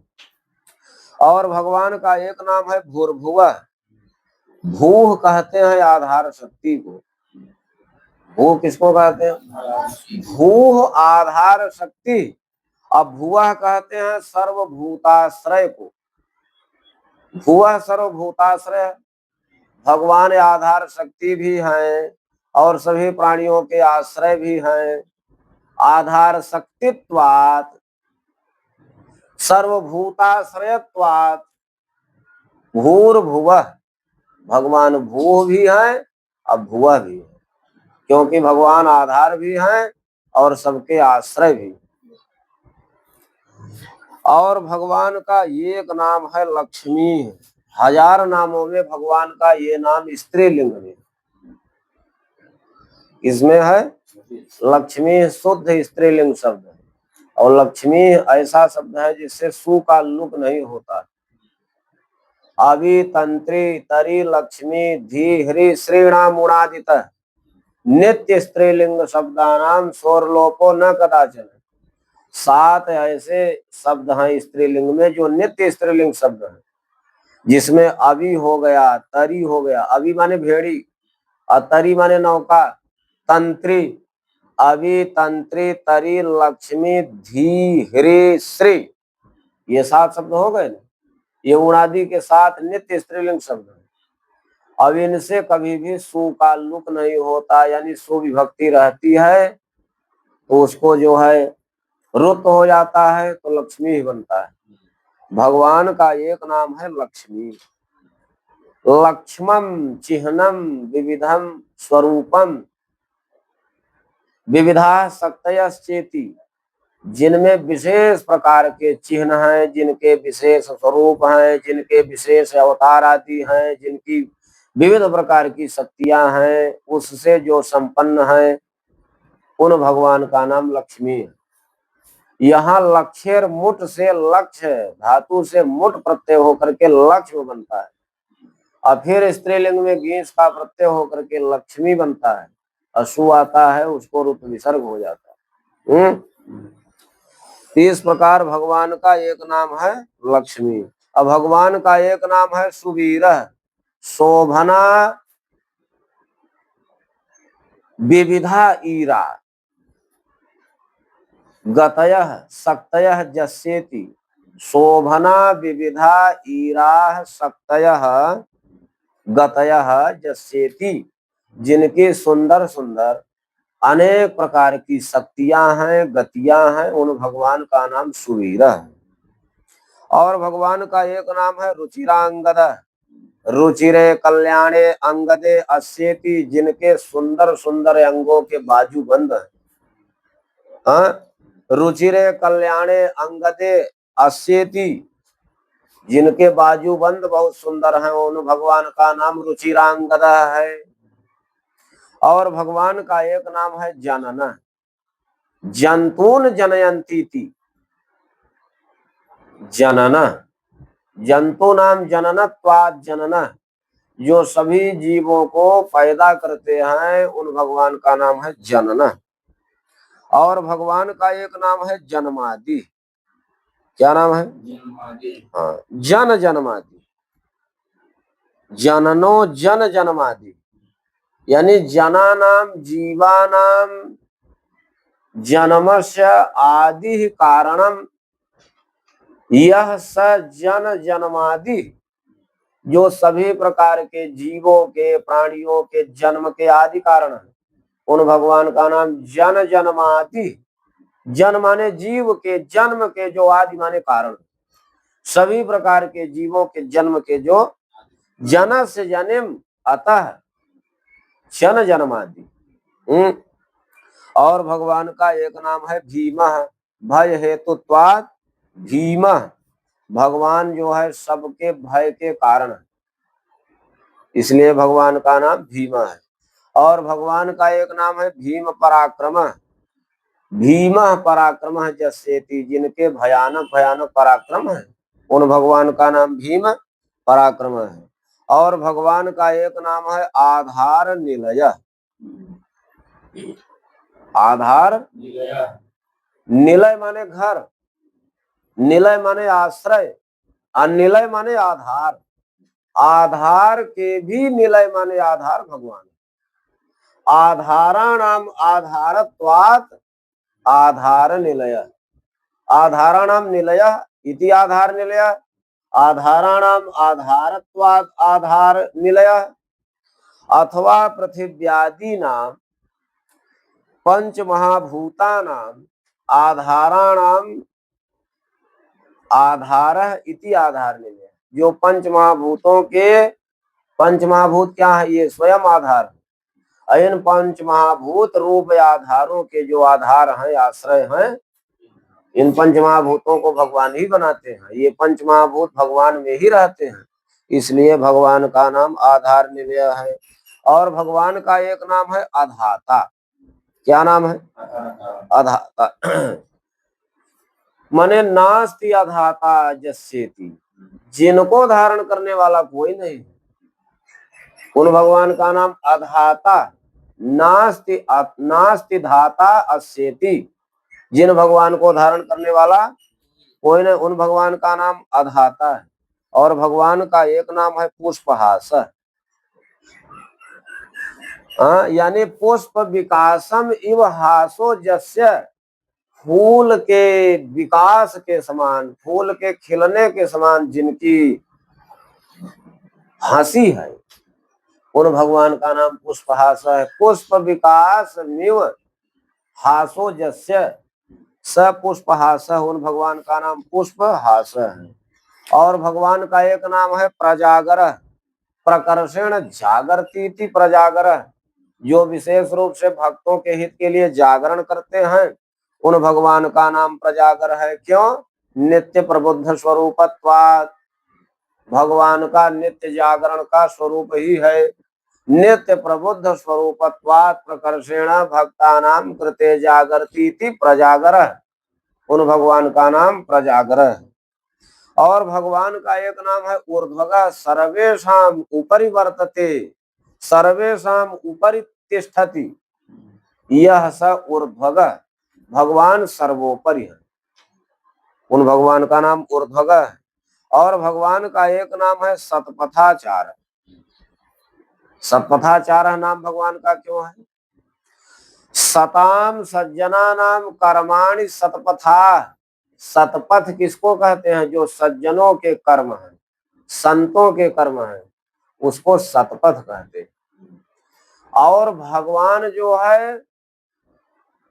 और भगवान का एक नाम है भूर्भुवः। भूह कहते हैं आधार शक्ति को। भू किसको कहते हैं? भूह आधार शक्ति। अब भुवः कहते हैं सर्वभूताश्रय को। भुवः सर्वभूताश्रय, भगवान आधार शक्ति भी हैं और सभी प्राणियों के आश्रय भी हैं। आधार शक्तित्वात् सर्वभूताश्रयत्वात् भूर्भुवः। भगवान भू भी हैं और भुवः भी है, क्योंकि भगवान आधार भी हैं और सबके आश्रय भी। और भगवान का एक नाम है लक्ष्मी। हजार नामों में भगवान का ये नाम स्त्रीलिंग में, इसमें है लक्ष्मी, शुद्ध स्त्रीलिंग शब्द है। और लक्ष्मी ऐसा शब्द है जिससे सु का लुक नहीं होता। अभी तंत्री तरी लक्ष्मी धी ह्री श्रीणाम उणादित नित्य स्त्रीलिंग शब्दानाम स्वरलोपो न कदाचन। 7 ऐसे शब्द हैं स्त्रीलिंग में जो नित्य स्त्रीलिंग शब्द है, जिसमें अभी हो गया, तरी हो गया। अभी माने भेड़ी और तरी माने नौका। तंत्री, अभी तंत्री तरी लक्ष्मी धी ह्री श्री, ये 7 शब्द हो गए ना। ये उणादि के साथ नित्य स्त्रीलिंग शब्द है। अब इनसे कभी भी सु का लुक नहीं होता, यानी सु विभक्ति रहती है तो उसको जो है रुत हो जाता है तो लक्ष्मी ही बनता है। भगवान का एक नाम है लक्ष्मी। लक्ष्मम चिह्नम विविधम स्वरूपम विविधा शक्तयश्चेति। जिनमें विशेष प्रकार के चिन्ह हैं, जिनके विशेष स्वरूप हैं, जिनके विशेष अवतार आदि हैं, जिनकी विविध प्रकार की शक्तियां हैं, उससे जो संपन्न है उन भगवान का नाम लक्ष्मी है। यहाँ लक्ष्य मुठ से लक्ष्य धातु से मुठ प्रत्यय होकर के लक्ष्य बनता है, और फिर स्त्रीलिंग में गीस का प्रत्यय होकर के लक्ष्मी बनता है, अशु आता है, उसको रूप विसर्ग हो जाता है। इस प्रकार भगवान का एक नाम है लक्ष्मी। अब भगवान का एक नाम है सुवीर, शोभना विविधा ईरा, गतयः शक्तयः जस्येति। शोभना विविधा ईरा शक्तयः गतयः जस्येति, जिनकी सुंदर सुंदर अनेक प्रकार की शक्तियां हैं, गतियां हैं, उन भगवान का नाम सुवीर है। और भगवान का एक नाम है रुचिरांगद, रुचिरे कल्याणे अंगदे अस्येति, जिनके सुंदर सुंदर अंगों के बाजू बंद है। रुचिरे कल्याणे अंगदे अस्येति, जिनके बाजू बंद बहुत सुंदर हैं, उन भगवान का नाम रुचिरांगद है। और भगवान का एक नाम है जनन, जंतून जनयंती थी, जनन, जंतु नाम जननत्वात् जनन, जो सभी जीवों को पैदा करते हैं, उन भगवान का नाम है जनन। और भगवान का एक नाम है जन्मादि। क्या नाम है? हाँ, जन जन्मादि, जननो जन जन्मादि, यानी जना नाम जीवानाम जन्मस्य आदि कारणम यह स जन जन्मादि, जो सभी प्रकार के जीवों के प्राणियों के जन्म के आदि कारण है, उन भगवान का नाम जन जन्मादि। जन माने जीव के जन्म के जो आदि माने कारण, सभी प्रकार के जीवों के जन्म के जो जन से जन्म अतः जन जन्मादि। और भगवान का एक नाम है भीमः, भय हेतुत्वात् भीमः, भगवान जो है सबके भय के कारण है, इसलिए भगवान का नाम भीम है। और भगवान का एक नाम है भीम पराक्रम, भीम पराक्रम जस्येति, जिनके भयानक भयानक पराक्रम है, उन भगवान का नाम भीम पराक्रम है। और भगवान का एक नाम है आधार निलय, आधार निलय माने घर, निलय माने आश्रय, और निलय माने आधार, आधार के भी निलय माने आधार भगवान। आधाराणाम आधारत्वात् आधार निलय, आधाराणाम निलय इति आधार निलय, आधाराणाम आधारत्वात् आधार निलय, अथवा पृथिव्यादीनां पंच महाभूतानां आधाराणाम आधार इति आधार निलय, जो पंच महाभूतों के, पंच महाभूत क्या है? ये स्वयं आधार, इन पंच महाभूत रूप आधारों के जो आधार हैं, आश्रय हैं, इन पंच महाभूतों को भगवान ही बनाते हैं, ये पंच महाभूत भगवान में ही रहते हैं, इसलिए भगवान का नाम आधार निलय है। और भगवान का एक नाम है अधाता। क्या नाम है? अधाता माने नास्ति अधाता जस्येति, जिनको धारण करने वाला कोई नहीं, उन भगवान का नाम अधाता, नास्ति नास्ति धाता अस्येति, जिन भगवान को धारण करने वाला कोई नहीं, उन भगवान का नाम अधाता है। और भगवान का एक नाम है पुष्पहास, यानी पुष्प विकासम इव हासो जस्य, फूल के विकास के समान, फूल के खिलने के समान जिनकी हंसी है, उन भगवान का नाम पुष्पहास है। पुष्प विकास मिव हासो जस्य स पुष्पहास, उन भगवान का नाम पुष्पहास है। और भगवान का एक नाम है प्रजागर, प्रकर्षण जागरती प्रजागर, जो विशेष रूप से भक्तों के हित के लिए जागरण करते हैं, उन भगवान का नाम प्रजागर है। क्यों? नित्य प्रबुद्ध स्वरूपत्वात्, भगवान का नित्य जागरण का स्वरूप ही है। नित्य प्रबुद्ध स्वरूपत्वात् प्रकर्षेण भक्तानां कृते जागर्तीति प्रजागरः। उन भगवान का नाम प्रजागरः है। और भगवान का एक नाम है ऊर्ध्वगः, सर्वेषां उपरि वर्तते, सर्वेषां उपरि तिष्ठति, यह स ऊर्ध्वगः। भगवान सर्वोपरि है। उन भगवान का नाम ऊर्ध्वगः है। और भगवान का एक नाम है सतपथाचार। सतपथाचार नाम भगवान का क्यों है? सताम सज्जनानाम कर्माणि सतपथा। सतपथ किसको कहते हैं? जो सज्जनों के कर्म हैं, संतों के कर्म हैं, उसको सतपथ कहते हैं। और भगवान जो है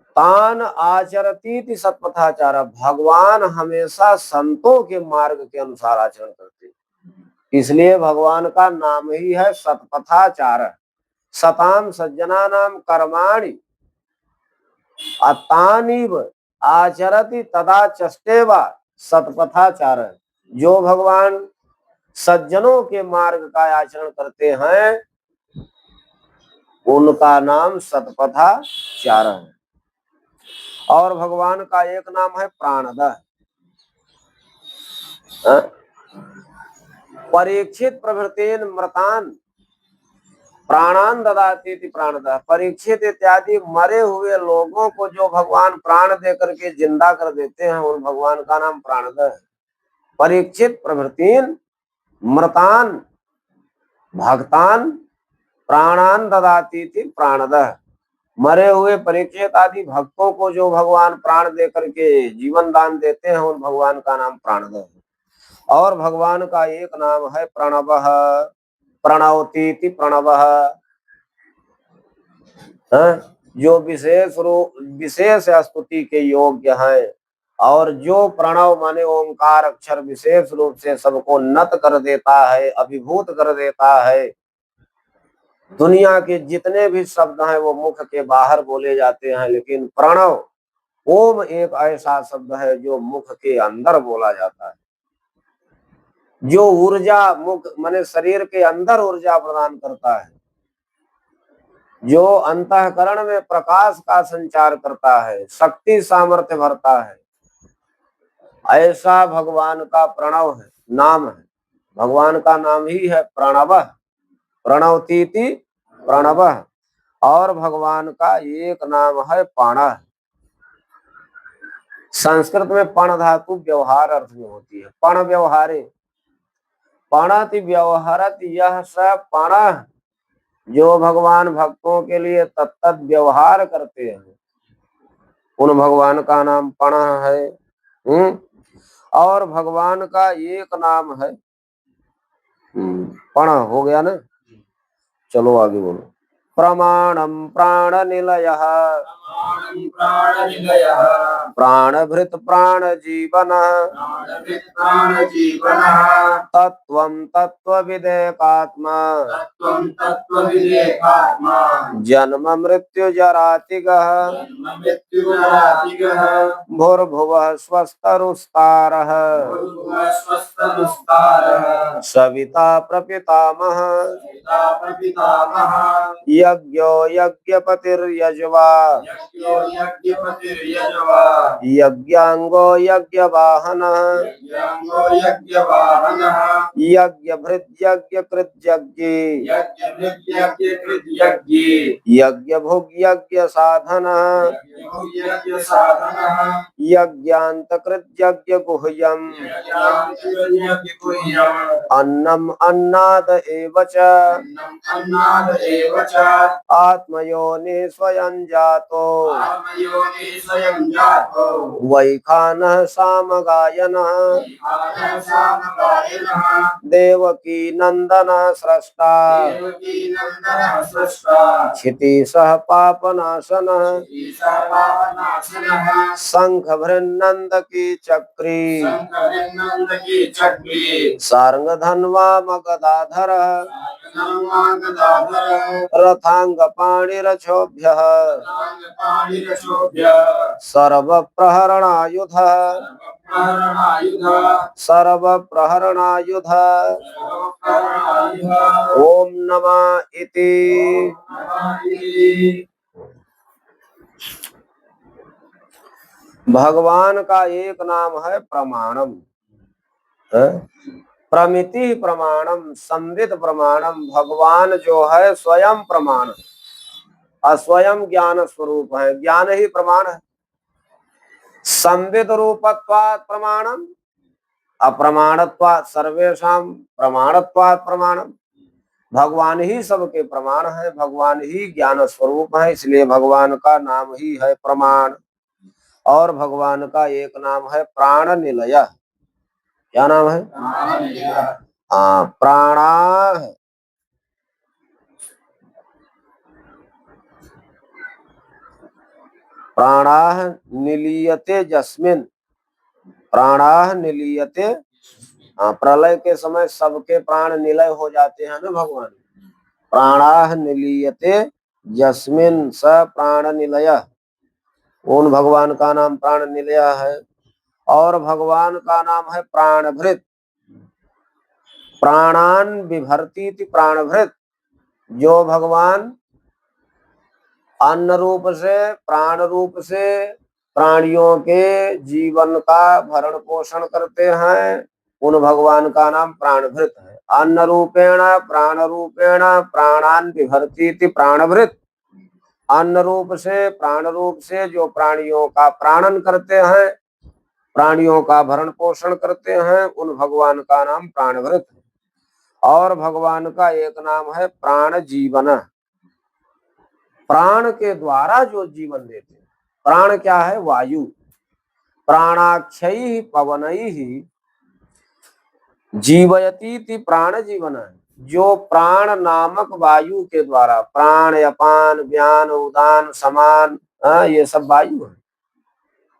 तान आचरतीति सतपथाचार, भगवान हमेशा संतों के मार्ग के अनुसार आचरण करते हैं। इसलिए भगवान का नाम ही है सतपथाचार। सताम सज्जनानाम कर्माणि अतानीव आचरति तदा चष्टेवा सतपथाचार। जो भगवान सज्जनों के मार्ग का आचरण करते हैं उनका नाम सतपथाचार है। और भगवान का एक नाम है प्राणदः। परीक्षित प्रभृतेन मृतान प्राणान ददाति इति प्राणदः। परीक्षित इत्यादि मरे हुए लोगों को जो भगवान प्राण दे करके जिंदा कर देते हैं उन भगवान का नाम प्राणदः है। परीक्षित प्रभृतिन मृतान भक्तान प्राणान ददाति इति प्राणदः। मरे हुए परीक्षित आदि भक्तों को जो भगवान प्राण दे करके जीवन दान देते हैं उन भगवान का नाम प्राणदः है। और भगवान का एक नाम है प्रणवः, प्रणवतीति प्रणवः, जो विशेष स्तुति के योग्य है। और जो प्रणव माने ओंकार अक्षर विशेष रूप से सबको नत कर देता है, अभिभूत कर देता है। दुनिया के जितने भी शब्द हैं वो मुख के बाहर बोले जाते हैं, लेकिन प्रणव ओम एक ऐसा शब्द है जो मुख के अंदर बोला जाता है। जो ऊर्जा मुख माने शरीर के अंदर ऊर्जा प्रदान करता है, जो अंतःकरण में प्रकाश का संचार करता है, शक्ति सामर्थ्य भरता है, ऐसा भगवान का प्रणव है, नाम है। भगवान का नाम ही है प्रणवः, प्रणवतीति प्रणवः। और भगवान का एक नाम है पाणः। संस्कृत में पण धातु व्यवहार अर्थ में होती है। पण व्यवहारे, पणति व्यवहारत यह स पाणः। जो भगवान भक्तों के लिए तत्त व्यवहार करते हैं उन भगवान का नाम पणः है। और भगवान का एक नाम है पण हो गया ना। चलो आगे बोलो। प्रमाणम प्राण निलयः, प्राणभृत प्राण जीवन, तत्वं तत्वविदेकात्मा, जन्म मृत्यु जरातिगः, भूर्भुवः स्वस्तरुस्तारः, सविता प्रपितामहः, यज्ञो यज्ञपतिर्यजवा, यज्ञांगो यज्ञवाहनः, यज्ञभृत यज्ञकृत यज्ञी, यज्ञभुग यज्ञ साधनः, यज्ञान्तकृत यज्ञ गुह्यम्, अन्नम अन्नाद एव च, आत्मयोनि स्वयं जातो, वैखानः सामगायनः, देवकी नंदनः स्रष्टा, क्षितिशः पापनाशनः, शंखभृन्नंद की चक्री, सार्ंगधन्वा मगधाधरः, तथांग पाणिरक्षोभ्यः सर्व प्रहरणायुध ओम नमः इति। भगवान का एक नाम है प्रमाणम, प्रमिति प्रमाणम, संवित प्रमाणम। भगवान जो है स्वयं प्रमाण, अस्वयं ज्ञान स्वरूप है, ज्ञान ही प्रमाण है। संवित रूपत्वात् प्रमाणम, अप्रमाणत्वात् सर्वेषां प्रमाणत्वात् प्रमाणम। भगवान ही सबके प्रमाण है, भगवान ही ज्ञान स्वरूप है, इसलिए भगवान का नाम ही है प्रमाण। और भगवान का एक नाम है प्राण निलय। क्या नाम है? हाँ, प्राणा प्राणाः निलीयते जस्मिन, प्राणाः निलीयते। हाँ, प्रलय के समय सबके प्राण निलय हो जाते हैं ना भगवान। प्राणाः निलीयते जस्मिन स प्राण निलय, उन भगवान का नाम प्राण निलय है। और भगवान का नाम है प्राणभृत, प्राणान बिभर्ती प्राणभृत। जो भगवान अन्न रूप से, प्राण रूप से प्राणियों के जीवन का भरण पोषण करते हैं, उन भगवान का नाम प्राणभृत है। अन्न रूपेण प्राण रूपेण प्राणान बिभर्ती प्राणभृत। अन्न रूप से, प्राण रूप से जो प्राणियों का प्राणन करते हैं, प्राणियों का भरण पोषण करते हैं, उन भगवान का नाम प्राणभृत है। और भगवान का एक नाम है प्राण जीवन, प्राण के द्वारा जो जीवन देते हैं। प्राण क्या है? वायु। प्राणाक्षयी पवनैः जीवयति प्राण जीवन है। जो प्राण नामक वायु के द्वारा, प्राण अपान व्यान उदान समान, ये सब वायु है।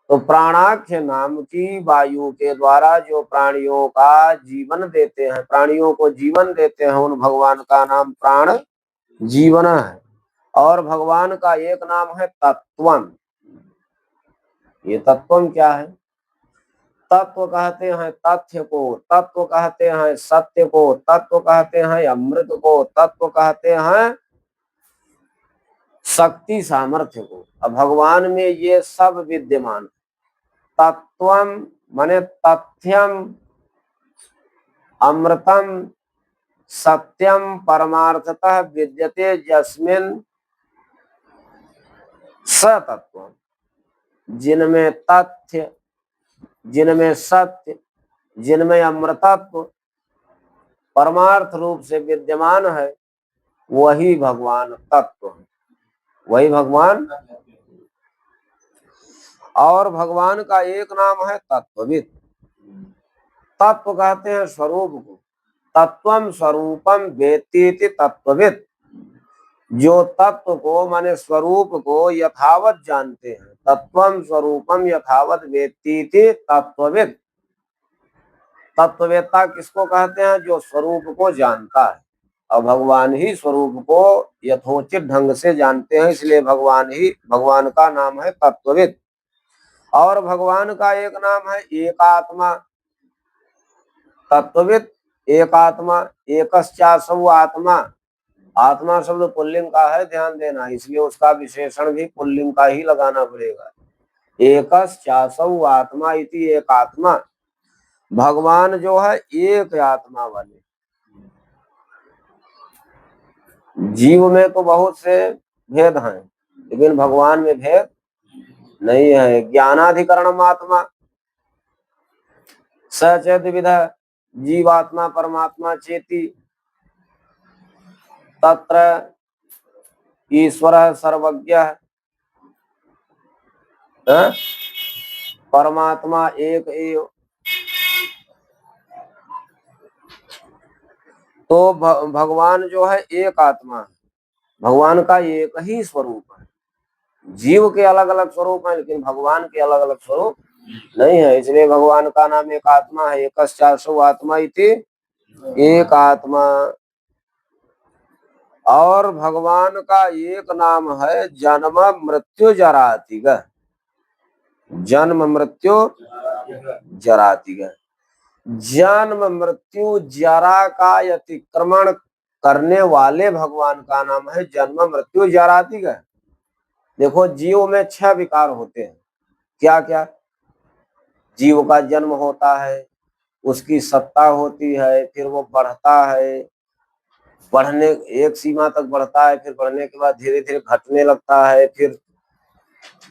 तो प्राणाख्य नाम की वायु के द्वारा जो प्राणियों का जीवन देते हैं, प्राणियों को जीवन देते हैं, उन भगवान का नाम प्राण जीवन है। और भगवान का एक नाम है तत्वम। ये तत्वम क्या है? तत्व कहते हैं तथ्य को, तत्व कहते हैं सत्य को, तत्व कहते हैं अमृत को, तत्व कहते हैं शक्ति सामर्थ्य को। अब भगवान में ये सब विद्यमान। तत्वम माने तथ्यम, अमृतम, सत्यम परमार्थतः विद्यते यस्मिन स तत्वम। जिनमें तथ्य, जिनमें सत्य, जिनमें अमृतत्व परमार्थ रूप से विद्यमान है, वही भगवान तत्व है, वही भगवान। और भगवान का एक नाम है तत्वविद। तत्व कहते हैं स्वरूप को, तत्वम स्वरूपम वेत्तीति तत्वविद। जो तत्व को माने स्वरूप को यथावत जानते हैं, तत्वम स्वरूपम यथावत वेत्तीति तत्वविद। तत्ववेत्ता किसको कहते हैं? जो स्वरूप को जानता है। और भगवान ही स्वरूप को यथोचित ढंग से जानते हैं, इसलिए भगवान का नाम है तत्वविद। और भगवान का एक नाम है एकात्मा। तत्वविद एक आत्मा, एकश्चासौ आत्मा। आत्मा शब्द पुल्लिंग का है, ध्यान देना, इसलिए उसका विशेषण भी पुल्लिंग का ही लगाना पड़ेगा। एकश्चासौ आत्मा इति एक आत्मा। भगवान जो है एक आत्मा वाले। जीव में तो बहुत से भेद हैं, लेकिन भगवान में भेद नहीं है। ज्ञानाधिकरणम आत्मा सचेत विधा जीवात्मा परमात्मा चेति, तत्र ईश्वर सर्वज्ञ परमात्मा एक एव। तो भगवान जो है एक आत्मा है, भगवान का एक ही स्वरूप है। जीव के अलग अलग स्वरूप है, लेकिन भगवान के अलग अलग स्वरूप नहीं है, इसलिए भगवान का नाम एक आत्मा है। एकश्चासौ आत्मा इति एक आत्मा। और भगवान का एक नाम है जन्म मृत्यु जरातिग। जन्म मृत्यु जरातिग। जन्म मृत्यु जरा का अतिक्रमण करने वाले भगवान का नाम है जन्म मृत्यु जरातिग। देखो जीव में 6 विकार होते हैं। क्या क्या? जीव का जन्म होता है, उसकी सत्ता होती है, फिर वो बढ़ता है, बढ़ने एक सीमा तक बढ़ता है, फिर बढ़ने के बाद धीरे धीरे घटने लगता है, फिर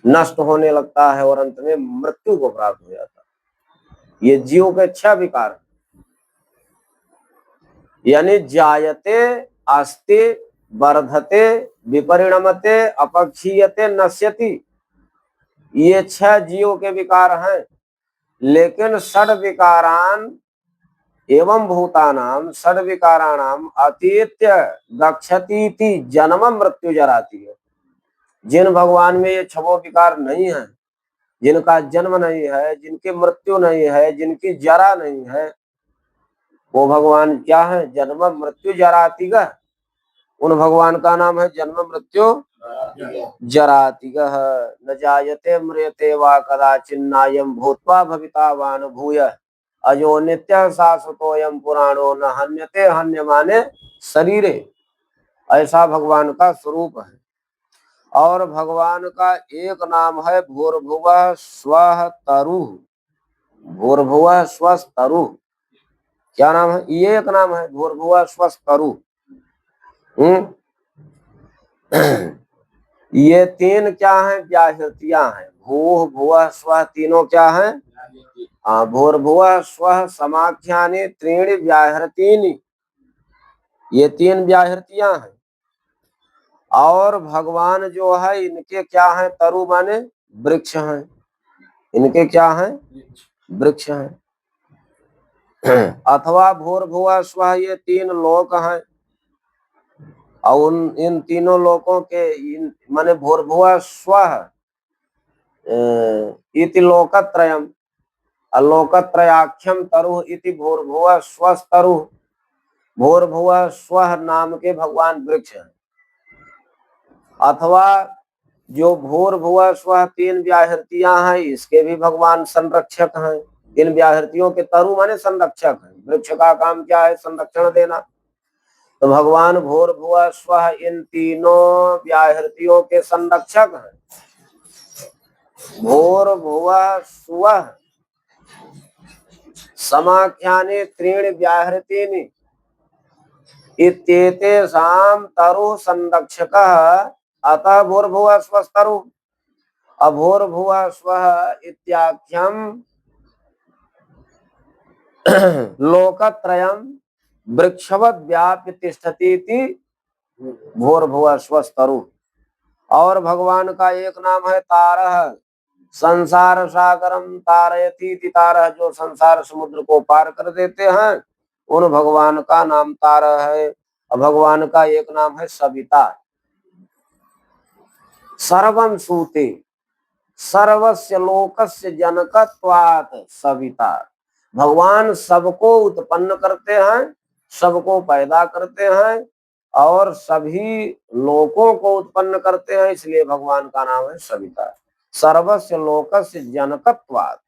नष्ट होने लगता है और अंत में मृत्यु को प्राप्त हो जाता है। ये जीव के 6 विकार, यानी जायते, अस्ति, वर्धते, विपरिणमते, अपक्षीयते, नश्यति। ये 6 जीव के विकार हैं। लेकिन षड विकारान एवं भूतानाम षड विकाराणाम अतीत्य गच्छतीति जन्म मृत्यु जराति है। जिन भगवान में ये 6 विकार नहीं है, जिनका जन्म नहीं है, जिनकी मृत्यु नहीं है, जिनकी जरा नहीं है, वो भगवान क्या है? जन्म मृत्यु जरातिगः। उन भगवान का नाम है जन्म मृत्यु जरातिगः। न जायते म्रियते वा कदाचिन्नायं भूत्वा भवितावान भूय अजो नित्य शाश्वतोयम पुराणो न हन्यते हन्यमाने शरीरे। ऐसा भगवान का स्वरूप है। और भगवान का एक नाम है भूर्भुवः स्वः तरुः। भूर्भुवः स्वः तरुः। क्या नाम है? ये एक नाम है भूर्भुवः स्वः तरुः। ये 3 क्या है? व्याहृतियां हैं। भूः भुवः स्वः तीनों क्या है? भूर्भुवः स्वः समाख्यानि त्रीणि व्याहृतीनि। ये 3 व्याहृतियां हैं। और भगवान जो है इनके क्या है? तरु माने वृक्ष हैं। इनके क्या हैं? वृक्ष हैं। अथवा भूर्भुवः स्वः, ये 3 लोक हैं। और इन तीनों लोकों के माने भूर्भुवः स्वः इति लोकत्रयम् लोकत्रयाख्यम तरु इति भूर्भुवः स्वः तरु। भूर्भुवः स्वः नाम के भगवान वृक्ष हैं। अथवा जो भूर्भुवः स्वः 3 व्याहृतियां हैं, इसके भी भगवान संरक्षक हैं। इन व्याहृतियों के तरु माने संरक्षक हैं। वृक्ष का काम क्या है? संरक्षण देना। तो भगवान भूर्भुवः स्वः इन तीनों व्याहृतियों के संरक्षक हैं। भूर्भुवः स्वः समाख्यानि त्रीणि व्याहृतीनि इत्येतेषां तरु संरक्षकः अतः भूर्भुवः स्वः तरु। अभूर्भुवः स्वः इत्याख्यम लोकत्रयम् वृक्षवत् व्याप्य तिष्ठति इति भूर्भुवः स्वः तरु। और भगवान का एक नाम है तारः। संसार सागरम तारयति इति तारः, जो संसार समुद्र को पार कर देते हैं, उन भगवान का नाम तारः है। और भगवान का एक नाम है सविता। सर्वं सूते सर्वस्य लोकस्य जनकत्वात् सविता। भगवान सबको उत्पन्न करते हैं, सबको पैदा करते हैं और सभी लोकों को उत्पन्न करते हैं, इसलिए भगवान का नाम है सविता। सर्वस्य लोकस्य जनकत्वात्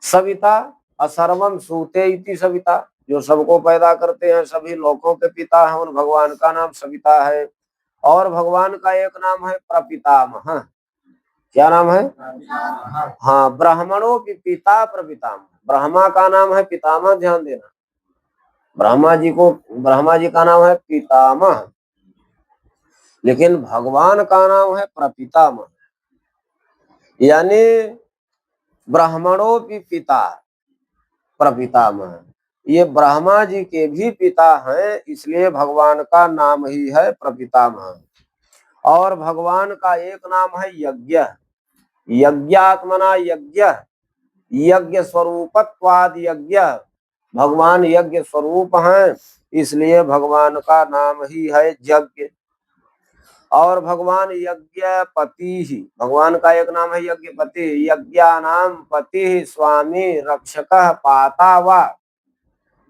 सविता। असर्वम सूते इति सविता, जो सबको पैदा करते हैं, सभी लोकों के पिता हैं, उन भगवान का नाम सविता है। और भगवान का एक नाम है प्रपितामह। क्या नाम है? हाँ, ब्राह्मणों की पिता प्रपितामह। ब्रह्मा का नाम है पितामह, ध्यान देना। ब्रह्मा जी का नाम है पितामह, लेकिन भगवान का नाम है प्रपितामह, यानी ब्राह्मणों की पिता प्रपितामह। ये ब्रह्मा जी के भी पिता हैं, इसलिए भगवान का नाम ही है प्रपितामह। और भगवान का एक नाम है यज्ञ। यज्ञात्मना यज्ञ, यज्ञ स्वरूपत्वाद यज्ञ। भगवान यज्ञ स्वरूप हैं, इसलिए भगवान का नाम ही है यज्ञ। और भगवान यज्ञपति ही, भगवान का एक नाम है यज्ञपति। यज्ञानाम पति स्वामी रक्षकः पाता वा।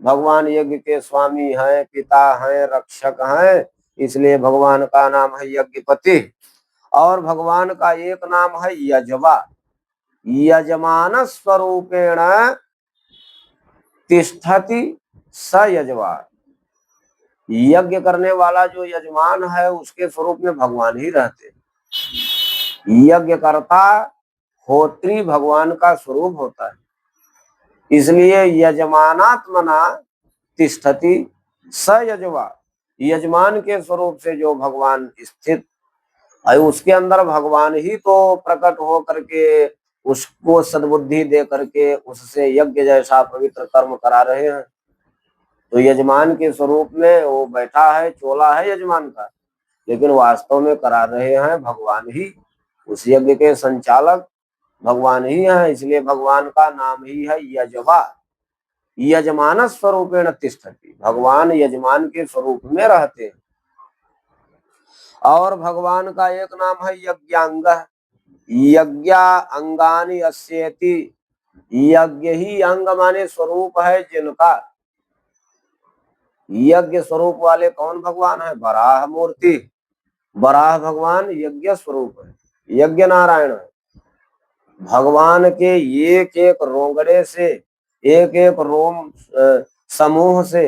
भगवान यज्ञ के स्वामी हैं, पिता हैं, रक्षक हैं, इसलिए भगवान का नाम है यज्ञपति। और भगवान का एक नाम है यजवा, यजमान स्वरूपेण तिष्ठति स यजवा। यज्ञ करने वाला जो यजमान है उसके स्वरूप में भगवान ही रहते। यज्ञ करता होत्री भगवान का स्वरूप होता है, इसलिए यजमानात्मना तिष्ठति स यजवा। यजमान के स्वरूप से जो भगवान स्थित है उसके अंदर भगवान ही तो प्रकट हो करके उसको सद्बुद्धि दे करके उससे यज्ञ जैसा पवित्र कर्म करा रहे हैं। तो यजमान के स्वरूप में वो बैठा है, चोला है यजमान का, लेकिन वास्तव में करा रहे हैं भगवान ही। उस यज्ञ के संचालक भगवान ही हैं, इसलिए भगवान का नाम ही है यजवा। यजमान स्वरूपेण तिष्ठति, भगवान यजमान के स्वरूप में रहते हैं। और भगवान का एक नाम है यज्ञांग, यज्ञा अंगानि अस्येति। यज्ञ ही अंग माने स्वरूप है जिनका। यज्ञ स्वरूप वाले कौन भगवान है? वराह मूर्ति। वराह भगवान यज्ञ स्वरूप है, यज्ञ नारायण है। भगवान के एक एक रोंगड़े से, एक एक रोम समूह से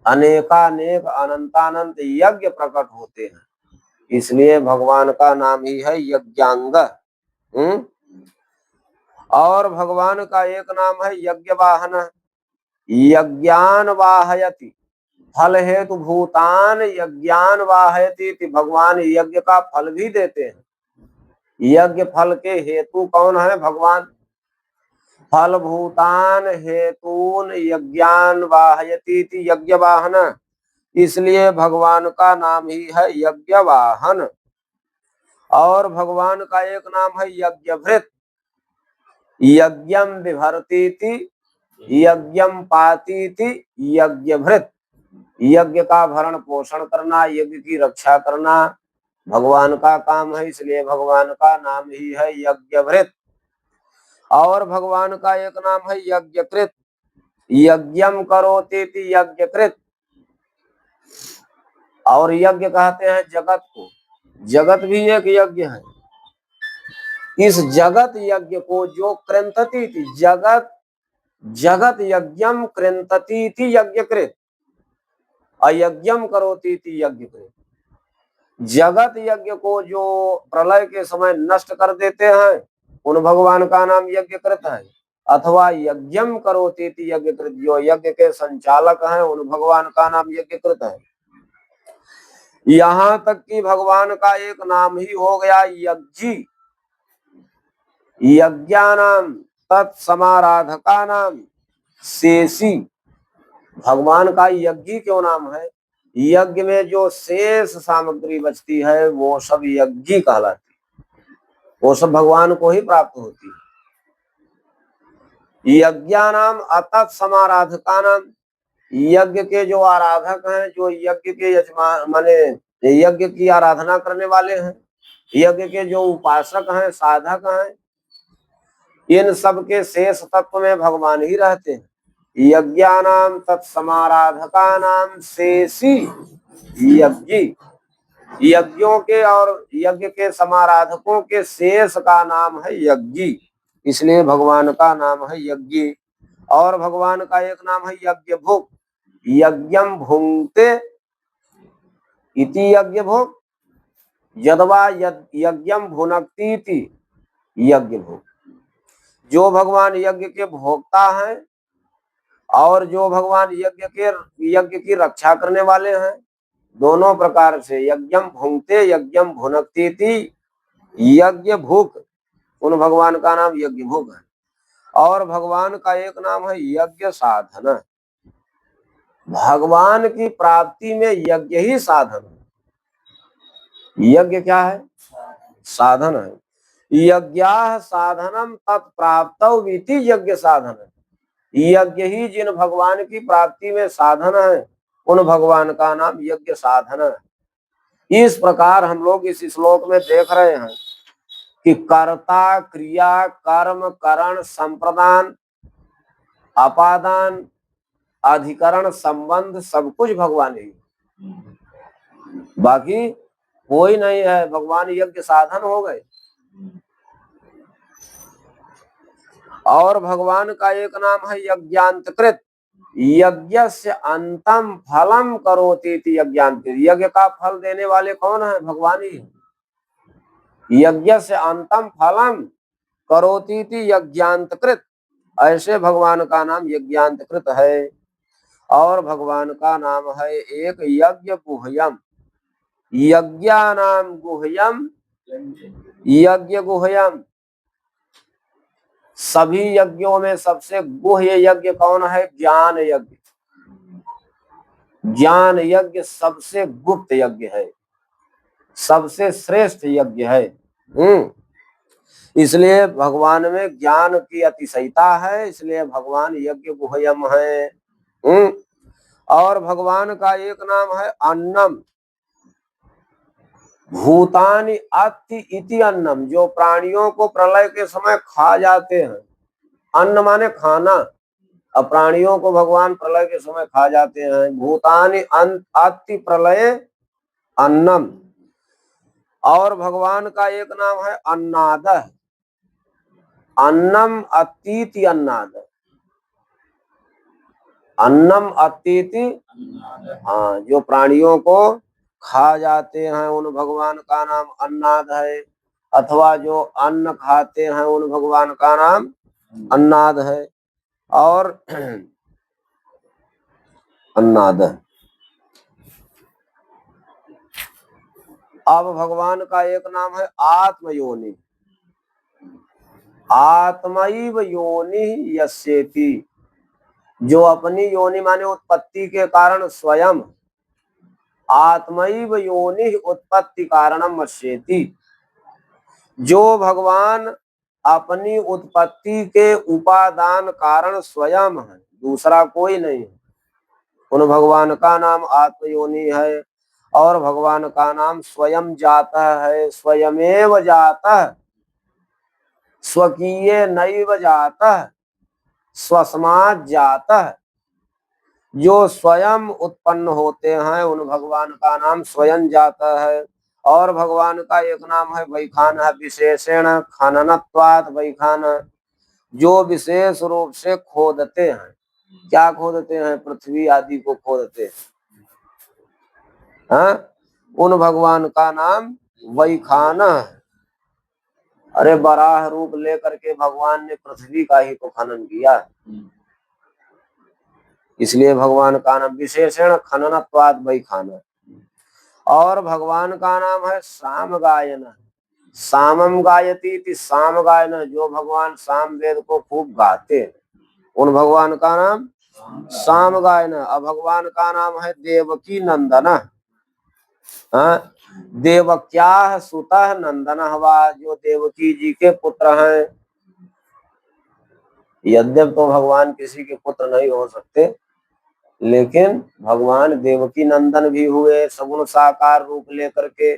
अनेकानेक अनंतानंत यज्ञ प्रकट होते हैं, इसलिए भगवान का नाम ही है यज्ञांग। और भगवान का एक नाम है यज्ञ वाहन, यज्ञान वाहयति फल हेतु भूतान यज्ञान वाहयति। भगवान यज्ञ का फल भी देते हैं। यज्ञ फल के हेतु कौन है? भगवान। फल भूतान हेतून यज्ञान वाहयति यज्ञ वाहन, इसलिए भगवान का नाम ही है यज्ञ वाहन। और भगवान का एक नाम है यज्ञभृत, यज्ञम विभर्तीति यज्ञम पातीति यज्ञभृत। यज्ञ का भरण पोषण करना, यज्ञ की रक्षा करना भगवान का काम है, इसलिए भगवान का नाम ही है यज्ञभृत। और भगवान का एक नाम है यज्ञकृत, यज्ञम करोतीति यज्ञकृत। और यज्ञ कहते हैं जगत को, जगत भी एक यज्ञ है। इस जगत यज्ञ को जो कृंतति थी, जगत जगत यज्ञम कृंतति थी यज्ञकृत, अयज्ञम करोती थी यज्ञकृत। जगत यज्ञ को जो प्रलय के समय नष्ट कर देते हैं उन भगवान का नाम यज्ञकृत है। अथवा यज्ञम करोती थी यज्ञकृत, जो यज्ञ के संचालक हैं उन भगवान का नाम यज्ञकृत है। यहाँ तक कि भगवान का एक नाम ही हो गया यज्ञी। यज्ञानाम तत्समाराधका नाम शेषी। भगवान का यज्ञी क्यों नाम है? यज्ञ में जो शेष सामग्री बचती है वो सब यज्ञी कहलाती, वो सब भगवान को ही प्राप्त होती है। यज्ञानाम अतत् समाराधका नाम, यज्ञ के जो आराधक हैं, जो यज्ञ के यजमान माने यज्ञ की आराधना करने वाले हैं, यज्ञ के जो उपासक हैं, साधक हैं, इन सब के शेष तत्व में भगवान ही रहते हैं। यज्ञानाम तत्समाराधका नाम शेषी यज्ञी। यज्ञों के और यज्ञ के समाराधकों के शेष का नाम है यज्ञी, इसलिए भगवान का नाम है यज्ञी। और भगवान का एक नाम है यज्ञ भुक, यज्ञम भुंक्ते इति यज्ञ भुक, यदवा यज्ञम भुनक्ति इति यज्ञ भुक। जो भगवान यज्ञ के भोक्ता हैं और जो भगवान यज्ञ की रक्षा करने वाले हैं, दोनों प्रकार से यज्ञम भुंक्ते यज्ञम भुनक्ति थी यज्ञ भूख, उन भगवान का नाम यज्ञ भूख है। और भगवान का एक नाम है यज्ञ साधन, भगवान की प्राप्ति में यज्ञ ही साधन है। यज्ञ क्या है? साधन है। यज्ञाः साधनम तत्प्राप्तौ इति यज्ञ साधन। यज्ञ ही जिन भगवान की प्राप्ति में साधन है उन भगवान का नाम यज्ञ साधन है। इस प्रकार हम लोग इस श्लोक में देख रहे हैं कि कर्ता, क्रिया, कर्म, करण, संप्रदान, अपादान, अधिकरण, संबंध सब कुछ भगवान ही, बाकी कोई नहीं है। भगवान यज्ञ साधन हो गए। और भगवान का एक नाम है यज्ञांतकृत। यज्ञस्य अंतम फलम करोति इति यज्ञांतकृत। यज्ञ का फल देने वाले कौन है? भगवान ही है। यज्ञस्य अंतम फलम करोति इति यज्ञांतकृत। ऐसे भगवान का नाम यज्ञांतकृत है। और भगवान का नाम है एक यज्ञ गुह्यम। यज्ञानाम गुह्यम, यज्ञ गुह्यम। सभी यज्ञों में सबसे गुह्य यज्ञ कौन है? ज्ञान यज्ञ। ज्ञान यज्ञ सबसे गुप्त यज्ञ है, सबसे श्रेष्ठ यज्ञ है। इसलिए भगवान में ज्ञान की अतिशयता है, इसलिए भगवान यज्ञ गुह्यम है। और भगवान का एक नाम है अन्नम। भूतानि अत्ति इति अन्नम। जो प्राणियों को प्रलय के समय खा जाते हैं। अन्न माने खाना। अब प्राणियों को भगवान प्रलय के समय खा जाते हैं। भूतानि अत्ति प्रलय अन्नम। और भगवान का एक नाम है अन्नाद। अन्नम अतीति अन्नाद। अन्नम अतीति, हाँ, जो प्राणियों को खा जाते हैं उन भगवान का नाम अन्नाद है। अथवा जो अन्न खाते हैं उन भगवान का नाम अन्नाद है। और अन्नाद। अब भगवान का एक नाम है आत्मयोनि। आत्मैव योनि यस्येति। जो अपनी योनि माने उत्पत्ति के कारण स्वयं। आत्मैव योनि उत्पत्ति कारणम मस्येति। जो भगवान अपनी उत्पत्ति के उपादान कारण स्वयं है, दूसरा कोई नहीं है। उन भगवान का नाम आत्मयोनि है। और भगवान का नाम स्वयं जाता है। स्वयमेव जाता, स्वकीय नैव जाता, स्वस्मात् जाता। जो स्वयं उत्पन्न होते हैं उन भगवान का नाम स्वयं जाता है। और भगवान का एक नाम है वैखान, विशेषण खननत्वात् वैखान। जो विशेष रूप से खोदते हैं। क्या खोदते हैं? पृथ्वी आदि को खोदते हैं। हाँ? उन भगवान का नाम वैखान है। अरे बराह रूप लेकर के भगवान ने पृथ्वी का ही तो खनन किया, इसलिए भगवान का नाम विशेषण खननत्वात् वैखान। और भगवान का नाम है साम गायन। सामम गायती इति साम गायन। जो भगवान साम वेद को खूब गाते हैं उन भगवान का नाम साम गायन। अब भगवान का नाम है देवकी नंदन। देवक्या सुतः नंदन हवा। जो देवकी जी के पुत्र हैं। यद्यप तो भगवान किसी के पुत्र नहीं हो सकते, लेकिन भगवान देवकी नंदन भी हुए सगुण साकार रूप लेकर के,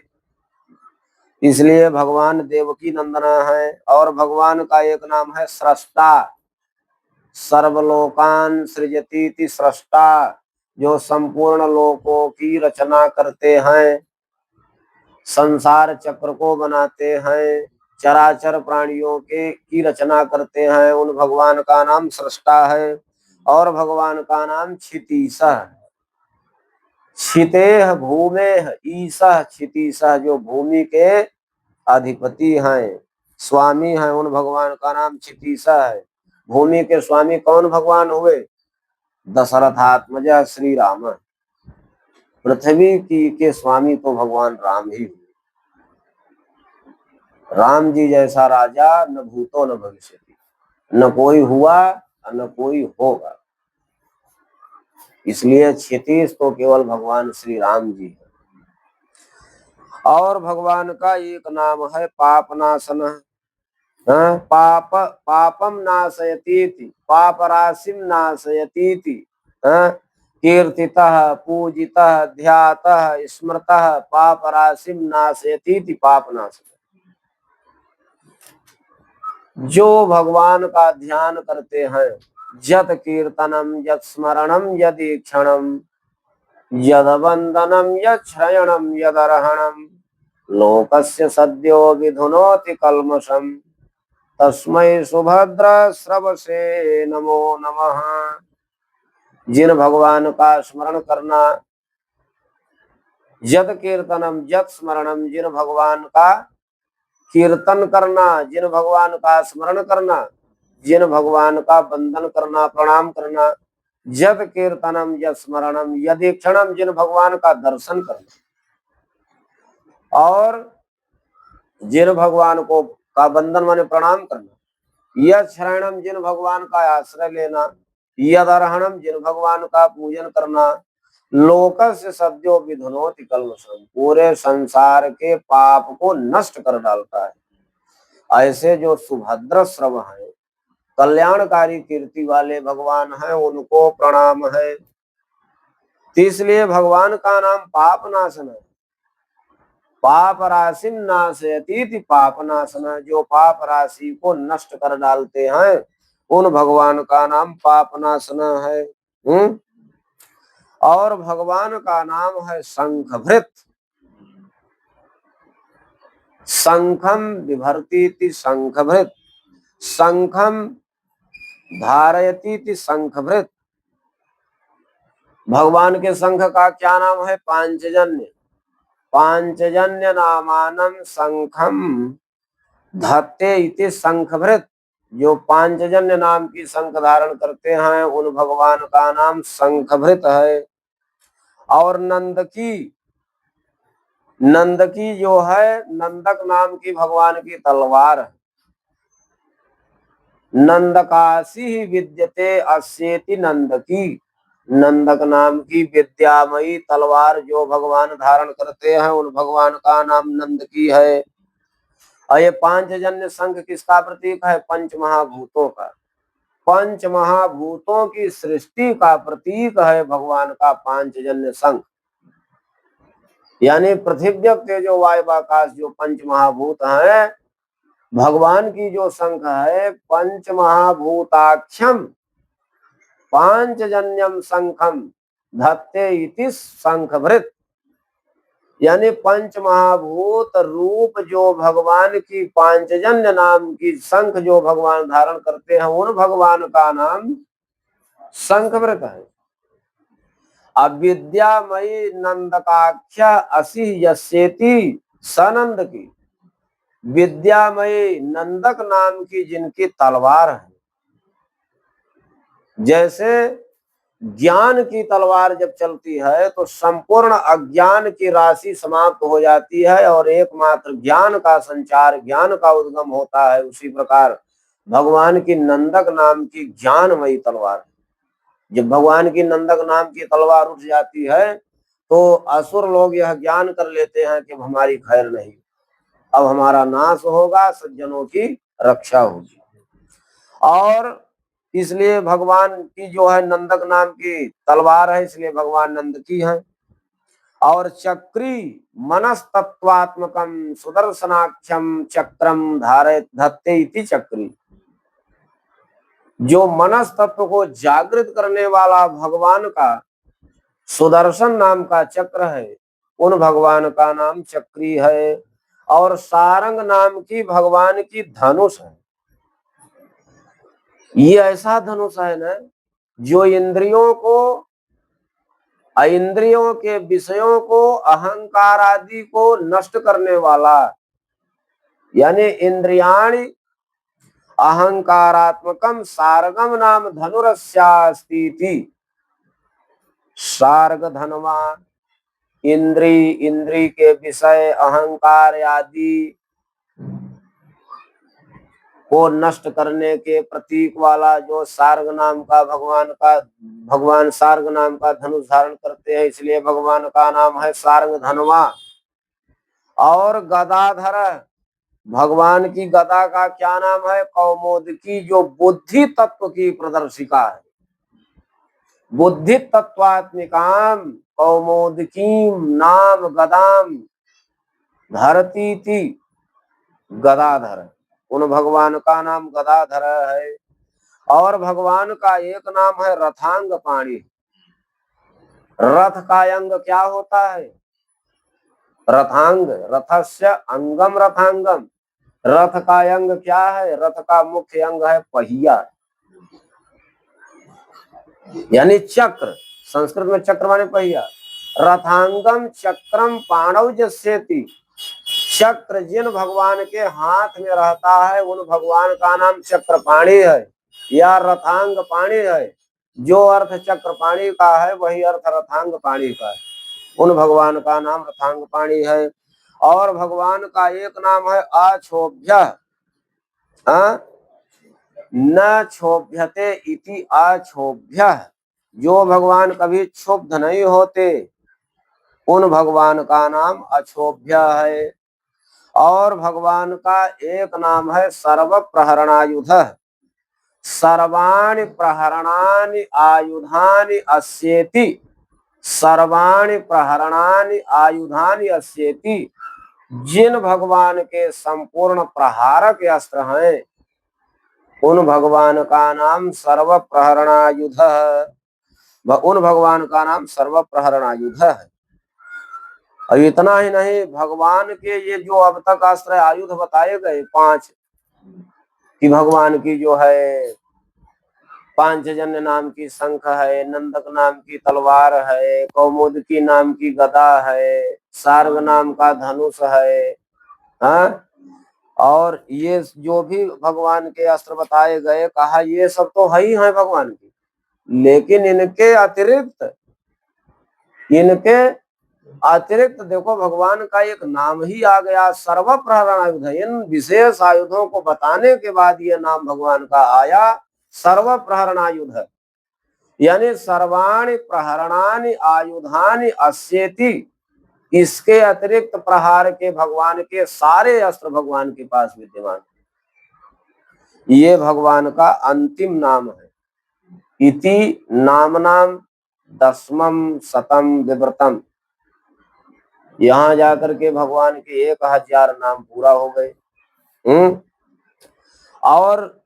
इसलिए भगवान देवकी नंदन है। और भगवान का एक नाम है सृष्टा। सर्वलोकान सृजतीति सृष्टा। जो संपूर्ण लोकों की रचना करते हैं, संसार चक्र को बनाते हैं, चराचर प्राणियों की रचना करते हैं, उन भगवान का नाम सृष्टा है। और भगवान का नाम क्षितीशः। क्षितेह भूमेह ईशः क्षितीशः। जो भूमि के अधिपति हैं, स्वामी हैं, उन भगवान का नाम क्षितीशः है। भूमि के स्वामी कौन भगवान हुए? दशरथात्मज श्री राम। पृथ्वी की के स्वामी तो भगवान राम ही हुए। राम जी जैसा राजा न भूतो न भविष्यति। न कोई हुआ न कोई होगा। इसलिए क्षितीश तो केवल भगवान श्री राम जी है। और भगवान का एक नाम है पापनाशन। पापम नाशयतीति, पाप राशिम नाशयतीति। कीर्तितः पूजितः ध्यातः स्मृतः पाप राशिम नाशयतीति पापनाशन। जो भगवान का ध्यान करते हैं यत् कीर्तनम यत् स्मरणम यदीक्षणम यद्वंदनम यच्छ्रयणम यदर्हणम लोकस्य सद्यो विधुनोति कल्मषम तस्मै सुभद्र श्रवसे नमो नमः। जिन भगवान का स्मरण करना, यद कीर्तनम यद स्मरणम, जिन भगवान का कीर्तन करना, जिन भगवान का स्मरण करना, जिन भगवान का वंदन करना, प्रणाम करना, यद कीर्तनम यद स्मरणम यदीक्षणम, जिन भगवान का दर्शन करना, और जिन भगवान को का वंदन माने प्रणाम करना, यद शरणम, जिन भगवान का आश्रय लेना, यद अर्हणम, जिन भगवान का पूजन करना, लोकस्य सद्यो विधुनोति कल्मषम, पूरे संसार के पाप को नष्ट कर डालता है। ऐसे जो सुभद्र श्रव है, कल्याणकारी कीर्ति वाले भगवान हैं, उनको प्रणाम है। इसलिए भगवान का नाम पाप नाशन है। पाप राशि नाशयति पाप नाशना, जो पाप राशि को नष्ट कर डालते हैं उन भगवान का नाम पाप नाशना है। और भगवान का नाम है शंखभृत। शंखम बिभर्ती शंखभृत, शंखम धारयती शंखभृत। भगवान के शंख का क्या नाम है? पांचजन्य। पांचजन्य नामानं शंखम धत्ते इति शंखभृत। जो पांचजन्य नाम की शंख धारण करते हैं उन भगवान का नाम शंखभृत है। और नंदकी जो है, नंदक नाम की भगवान की तलवार है। नंदकासी विद्यते अस्येति नंदकी, नंदक नाम की विद्यामयी तलवार जो भगवान धारण करते हैं उन भगवान का नाम नंदकी है। और ये पांचजन्य शंख किसका प्रतीक है? पंच महाभूतों का। पंच महाभूतों की सृष्टि का प्रतीक है भगवान का पांचजन्य शंख। यानी पृथ्वी तेजो वायु आकाश जो पंच महाभूत हैं, भगवान की जो शंख है पंच महाभूताख्यम पांचजन्यम शंखम धत्ते इति शंखभृत। यानी पंच महाभूत रूप जो भगवान की पांचजन्य नाम की शंख जो भगवान धारण करते हैं उन भगवान का नाम शंखभृत है। अविद्यामयी नंदकाख्या असि यस्येति सनंद की, विद्यामयी नंदक नाम की जिनकी तलवार है। जैसे ज्ञान की तलवार जब चलती है तो संपूर्ण अज्ञान की राशि समाप्त हो जाती है और एकमात्र ज्ञान का संचार, ज्ञान का उद्गम होता है। उसी प्रकार भगवान की नंदक नाम की ज्ञानमयी तलवार, जब भगवान की नंदक नाम की तलवार उठ जाती है तो असुर लोग यह ज्ञान कर लेते हैं कि हमारी खैर नहीं, अब हमारा नाश होगा, सज्जनों की रक्षा होगी। और इसलिए भगवान की जो है नंदक नाम की तलवार है, इसलिए भगवान नंदकी है। और चक्री मनस्तत्वात्मकम सुदर्शनाख्यम चक्रम धारे धत्ते इति चक्री, जो मनस तत्व को जागृत करने वाला भगवान का सुदर्शन नाम का चक्र है उन भगवान का नाम चक्री है। और सारंग नाम की भगवान की धनुष है। ये ऐसा धनुष है ना जो इंद्रियों को, इंद्रियों के विषयों को, अहंकार आदि को नष्ट करने वाला, यानी इंद्रियाणि अहंकारात्मकम सारगम नाम धनुरस्यास्ति। सार्ग धनवा, इंद्री के विषय अहंकार आदि को नष्ट करने के प्रतीक वाला जो सार्ग नाम का भगवान सार्ग नाम का धनुष धारण करते हैं, इसलिए भगवान का नाम है सार्ग धनवा। और गदाधर, भगवान की गदा का क्या नाम है? कौमोदकी, जो बुद्धि तत्व की प्रदर्शिका है। बुद्धि तत्वात्मिकाम कौमोदकीम नाम गदाम धरती थी गदाधर, उन भगवान का नाम गदाधर है। और भगवान का एक नाम है रथांग पाणी। रथ का अंग क्या होता है? रथांग। रथस्य अंगम रथांगम। रथ का अंग क्या है? रथ का मुख्य अंग है पहिया, यानी चक्र। संस्कृत में चक्र माने पहिया। रथांगम चक्रम पाणव जस्येति। चक्र जिन भगवान के हाथ में रहता है उन भगवान का नाम चक्रपाणी है या रथांग पाणी है। जो अर्थ चक्रपाणी का है वही अर्थ रथांग पाणी का है। उन भगवान का नाम रथांग पाणी है। और भगवान का एक नाम है अक्षोभ्य। न क्षोभ्यते इति अक्षोभ्य। जो भगवान कभी क्षुब्ध नहीं होते उन भगवान का नाम अक्षोभ्य है। और भगवान का एक नाम है सर्व प्रहरणायुध। सर्वाणि प्रहरणानि आयुधानि अस्येति। सर्वाणि प्रहरणानि आयुधानि अस्येति। जिन भगवान के संपूर्ण प्रहारक अस्त्र हैं उन भगवान का नाम सर्व प्रहरणायुध है। उन भगवान का नाम सर्व प्रहरणायुध है। और इतना ही नहीं, भगवान के ये जो अब तक अस्त्र आयुध बताए गए 5 कि भगवान की जो है पांचजन्य नाम की शंख है, नंदक नाम की तलवार है, कौमुदकी नाम की गदा है, सार्ग नाम का धनुष है। हाँ, और ये जो भी भगवान के अस्त्र बताए गए, कहा ये सब तो है ही है भगवान की, लेकिन इनके अतिरिक्त देखो भगवान का एक नाम ही आ गया सर्व प्रहरण आयुध। इन विशेष आयुधों को बताने के बाद ये नाम भगवान का आया सर्व प्रहरण आयुध है, यानी सर्वाणि प्रहरणानि आयुधानि अस्येति। इसके अतिरिक्त प्रहार के भगवान के सारे अस्त्र भगवान के पास विद्यमान। ये भगवान का अंतिम नाम है। इति नामनाम 10मं शतम विवृतम। यहाँ जाकर के भगवान के 1000 नाम पूरा हो गए। और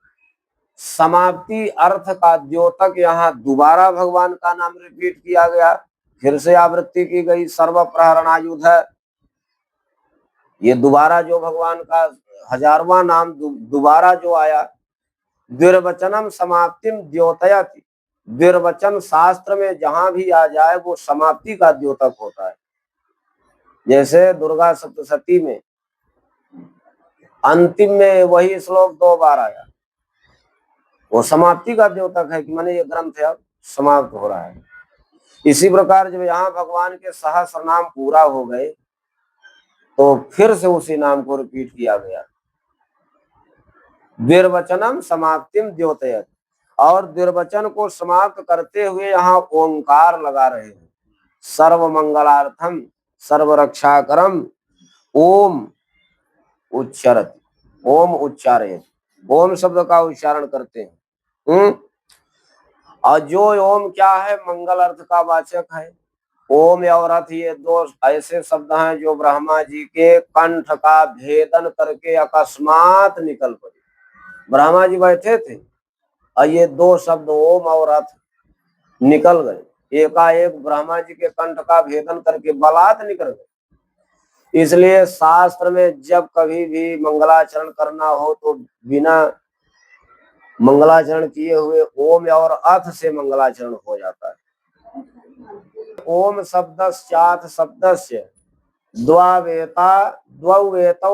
समाप्ति अर्थ का द्योतक यहाँ दोबारा भगवान का नाम रिपीट किया गया, फिर से आवृत्ति की गई सर्व प्रहरणायुध है। ये दोबारा जो भगवान का 1000वां नाम दोबारा जो आया, द्विर्वचनम समाप्तिम द्योतयति। द्विर्वचन शास्त्र में जहां भी आ जाए वो समाप्ति का द्योतक होता है। जैसे दुर्गा सप्तशती में अंतिम में वही श्लोक 2 बार आया, वो समाप्ति का द्योतक है कि माने ये ग्रंथ अब समाप्त हो रहा है। इसी प्रकार जब यहाँ भगवान के सहस्र नाम पूरा हो गए तो फिर से उसी नाम को रिपीट किया गया, द्विर्वचनम समाप्तिम द्योतयत। और द्विर्वचन को समाप्त करते हुए यहाँ ओंकार लगा रहे हैं। सर्व मंगलार्थम सर्व रक्षाकरम ओम उच्चरति। ओम उच्चारे, ओम शब्द का उच्चारण करते हैं। और जो ओम क्या है? मंगल अर्थ का वाचक है। ओम और रथ ये 2 ऐसे शब्द हैं जो ब्रह्मा जी के कंठ का भेदन करके अकस्मात निकल पड़े। ब्रह्मा जी बैठे थे और ये 2 शब्द ओम और रथ निकल गए, एकाएक ब्रह्मा जी के कंठ का भेदन करके बलात् निकल गए। इसलिए शास्त्र में जब कभी भी मंगलाचरण करना हो तो बिना मंगलाचरण किए हुए ओम और अथ से मंगलाचरण हो जाता है। ओम शब्दश्चाथ शब्दस्य द्वौ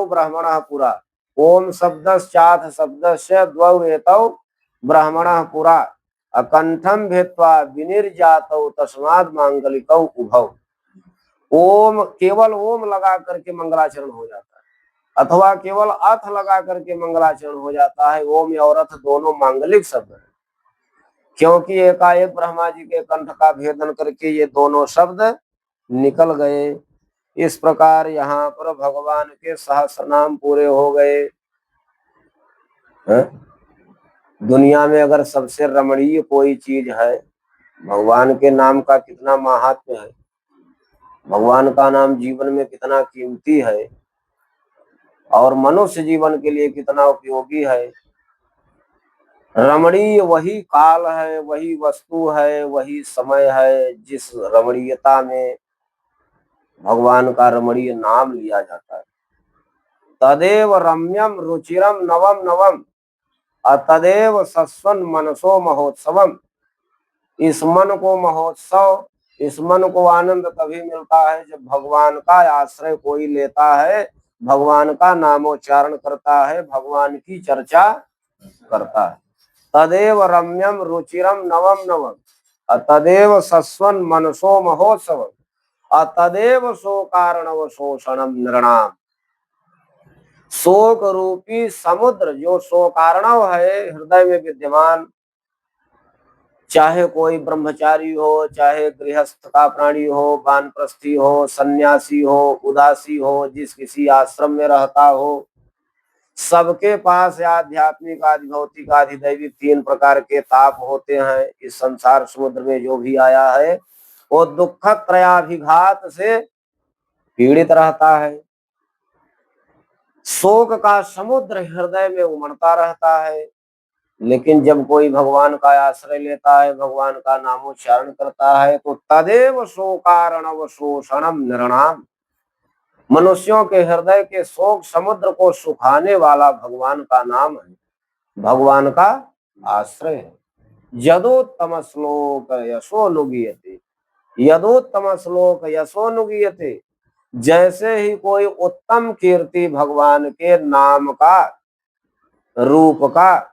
ब्राह्मणः पुरा। ओम शब्दश्चाथ शब्दस्य द्वौ ब्राह्मणः पुरा। अकंठम भेत्वा विनिर्जातौ तस्माद् मांगलिकौ उभौ। ओम, केवल ओम लगा करके मंगलाचरण हो जाता है, अथवा केवल अथ लगा करके मंगलाचरण हो जाता है। ओम और अथ दोनों मांगलिक शब्द हैं, क्योंकि एकाएक ब्रह्मा जी के कंठ का भेदन करके ये दोनों शब्द निकल गए। इस प्रकार यहाँ पर भगवान के सहस्र नाम पूरे हो गए। दुनिया में अगर सबसे रमणीय कोई चीज है, भगवान के नाम का कितना महात्म्य है, भगवान का नाम जीवन में कितना कीमती है और मनुष्य जीवन के लिए कितना उपयोगी है, रमणीय वही काल है, वही वस्तु है, वही समय है जिस रमणीयता में भगवान का रमणीय नाम लिया जाता है। तदेव रम्यम रुचिरम नवम नवम तदेव सस्वन मनसो महोत्सवम। इस मन को महोत्सव, इस मन को आनंद तभी मिलता है जब भगवान का आश्रय कोई लेता है, भगवान का नामोच्चारण करता है, भगवान की चर्चा करता है। तदेव रम्यम रुचिरम नवम नवम तदेव सस्वन मनसो महोत्सव तदेव शोकार्णव शोषणम नृणाम। शोक रूपी समुद्र जो शोकार्णव है हृदय में विद्यमान, चाहे कोई ब्रह्मचारी हो, चाहे गृहस्थ का प्राणी हो, वानप्रस्थी हो, सन्यासी हो, उदासी हो, जिस किसी आश्रम में रहता हो, सबके पास आध्यात्मिक आदि भौतिक आदि दैविक तीन प्रकार के ताप होते हैं। इस संसार समुद्र में जो भी आया है वो दुख त्रयाभिघात से पीड़ित रहता है। शोक का समुद्र हृदय में उमड़ता रहता है, लेकिन जब कोई भगवान का आश्रय लेता है, भगवान का नामोच्चारण करता है, तो तदेव शोकार्णव शोषणम नृणाम। मनुष्यों के हृदय के शोक समुद्र को सुखाने वाला भगवान का नाम है, भगवान का आश्रय है। यदोत्तम श्लोक यशोनुगीयते, यदोत्तम श्लोक यशोनुगीयते। जैसे ही कोई उत्तम कीर्ति भगवान के नाम का, रूप का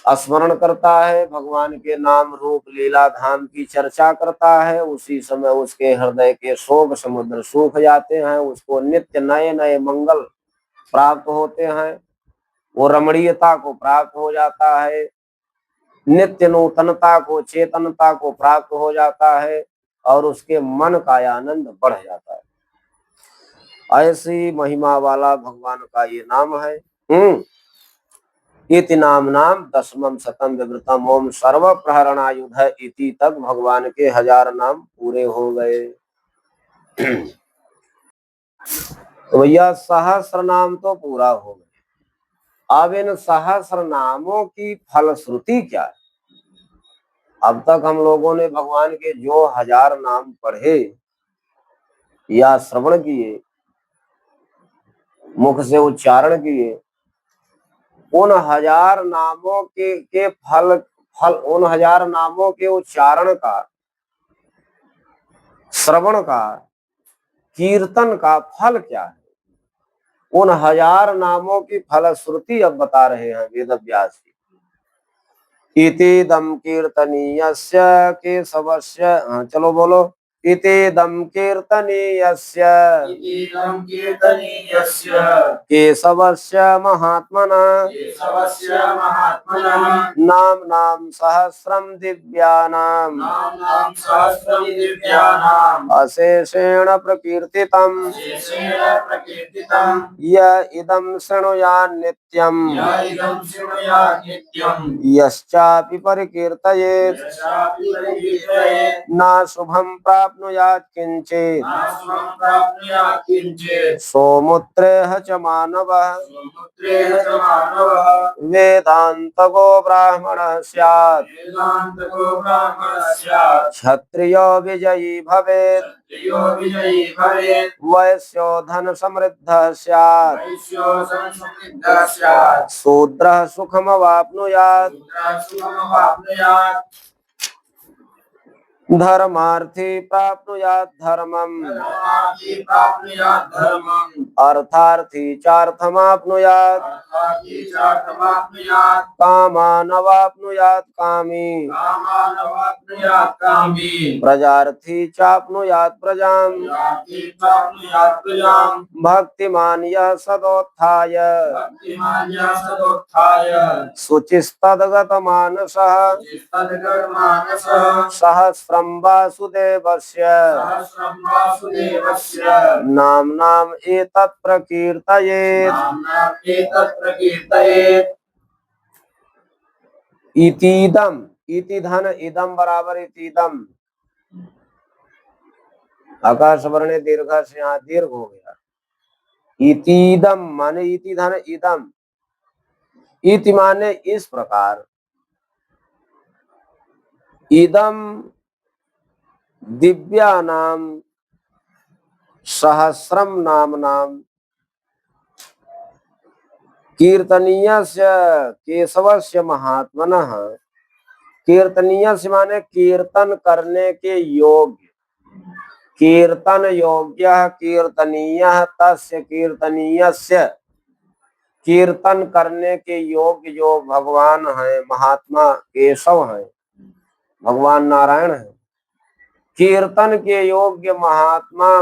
स्मरण करता है, भगवान के नाम रूप लीला धाम की चर्चा करता है, उसी समय उसके हृदय के शोक समुद्र सूख जाते हैं, उसको नित्य नए नए मंगल प्राप्त होते हैं, वो रमणीयता को प्राप्त हो जाता है, नित्य नूतनता को, चेतनता को प्राप्त हो जाता है और उसके मन का आनंद बढ़ जाता है। ऐसी महिमा वाला भगवान का ये नाम है। इति नामनाम दशमम शतम विवृतम ओम सर्व प्रहरणायुध इति तक भगवान के 1000 नाम पूरे हो गए। तो भैया सहस्र नाम तो पूरा हो गया। अब इन सहस्र नामों की फलश्रुति क्या है? अब तक हम लोगों ने भगवान के जो 1000 नाम पढ़े या श्रवण किए, मुख से उच्चारण किए, उन 1000 नामों के फल उन 1000 नामों के उच्चारण का, श्रवण का, कीर्तन का फल क्या है? उन 1000 नामों की फलश्रुति अब बता रहे हैं वेद व्यास जी। इतीदम कीर्तनीयस्य केशवस्य, चलो बोलो, इतीदम कीर्तनीयस्य केशवस्य महात्मनः नाम नाम सहस्रम दिव्यानाम अशेषेण प्रकीर्तितम् य इदं शृणुयात् नित्यम् यश्चापि परिकीर्तयेत् न शुभं प्राप्नुयात् किंचित् सौमुत्रेह च मानवः वेदान्तको ब्राह्मणः स्यात् क्षत्रियो विजयी भवेत् वैश्यो धन समृद्धः स्यात् शूद्रः सुखमवाप्नुयात् धर्मार्थी प्राप्नुयात् धर्मम् अर्थार्थी चार्थमाप्नुयात् कामानवाप्नुयात् कामी प्रजार्थी चाप्नुयात् प्रजाम् भक्तिमान् यः सदोत्थाय शुचिस्तद्गतमानसः सहस्रं वासुदेवस्य नाम्नाम् एतत् प्रकीर्तयेत्। इतीदम, इति धन इदम बराबर इतीदम, आकाश वर्ण दीर्घ से यहाँ दीर्घ हो गया। इतीदम माने इति धन इदम, इति माने इस प्रकार, इदम दिव्यानाम सहस्रम नामनाम कीर्तनीयस्य केशवस्य महात्मनः। कीर्तनीयस्य माने कीर्तन करने के योग्य, कीर्तन योग्य कीर्तनीय तस्य कीर्तनीयस्य, कीर्तन करने के योग्य जो भगवान है, महात्मा केशव है, भगवान नारायण है, कीर्तन के योग्य महात्मा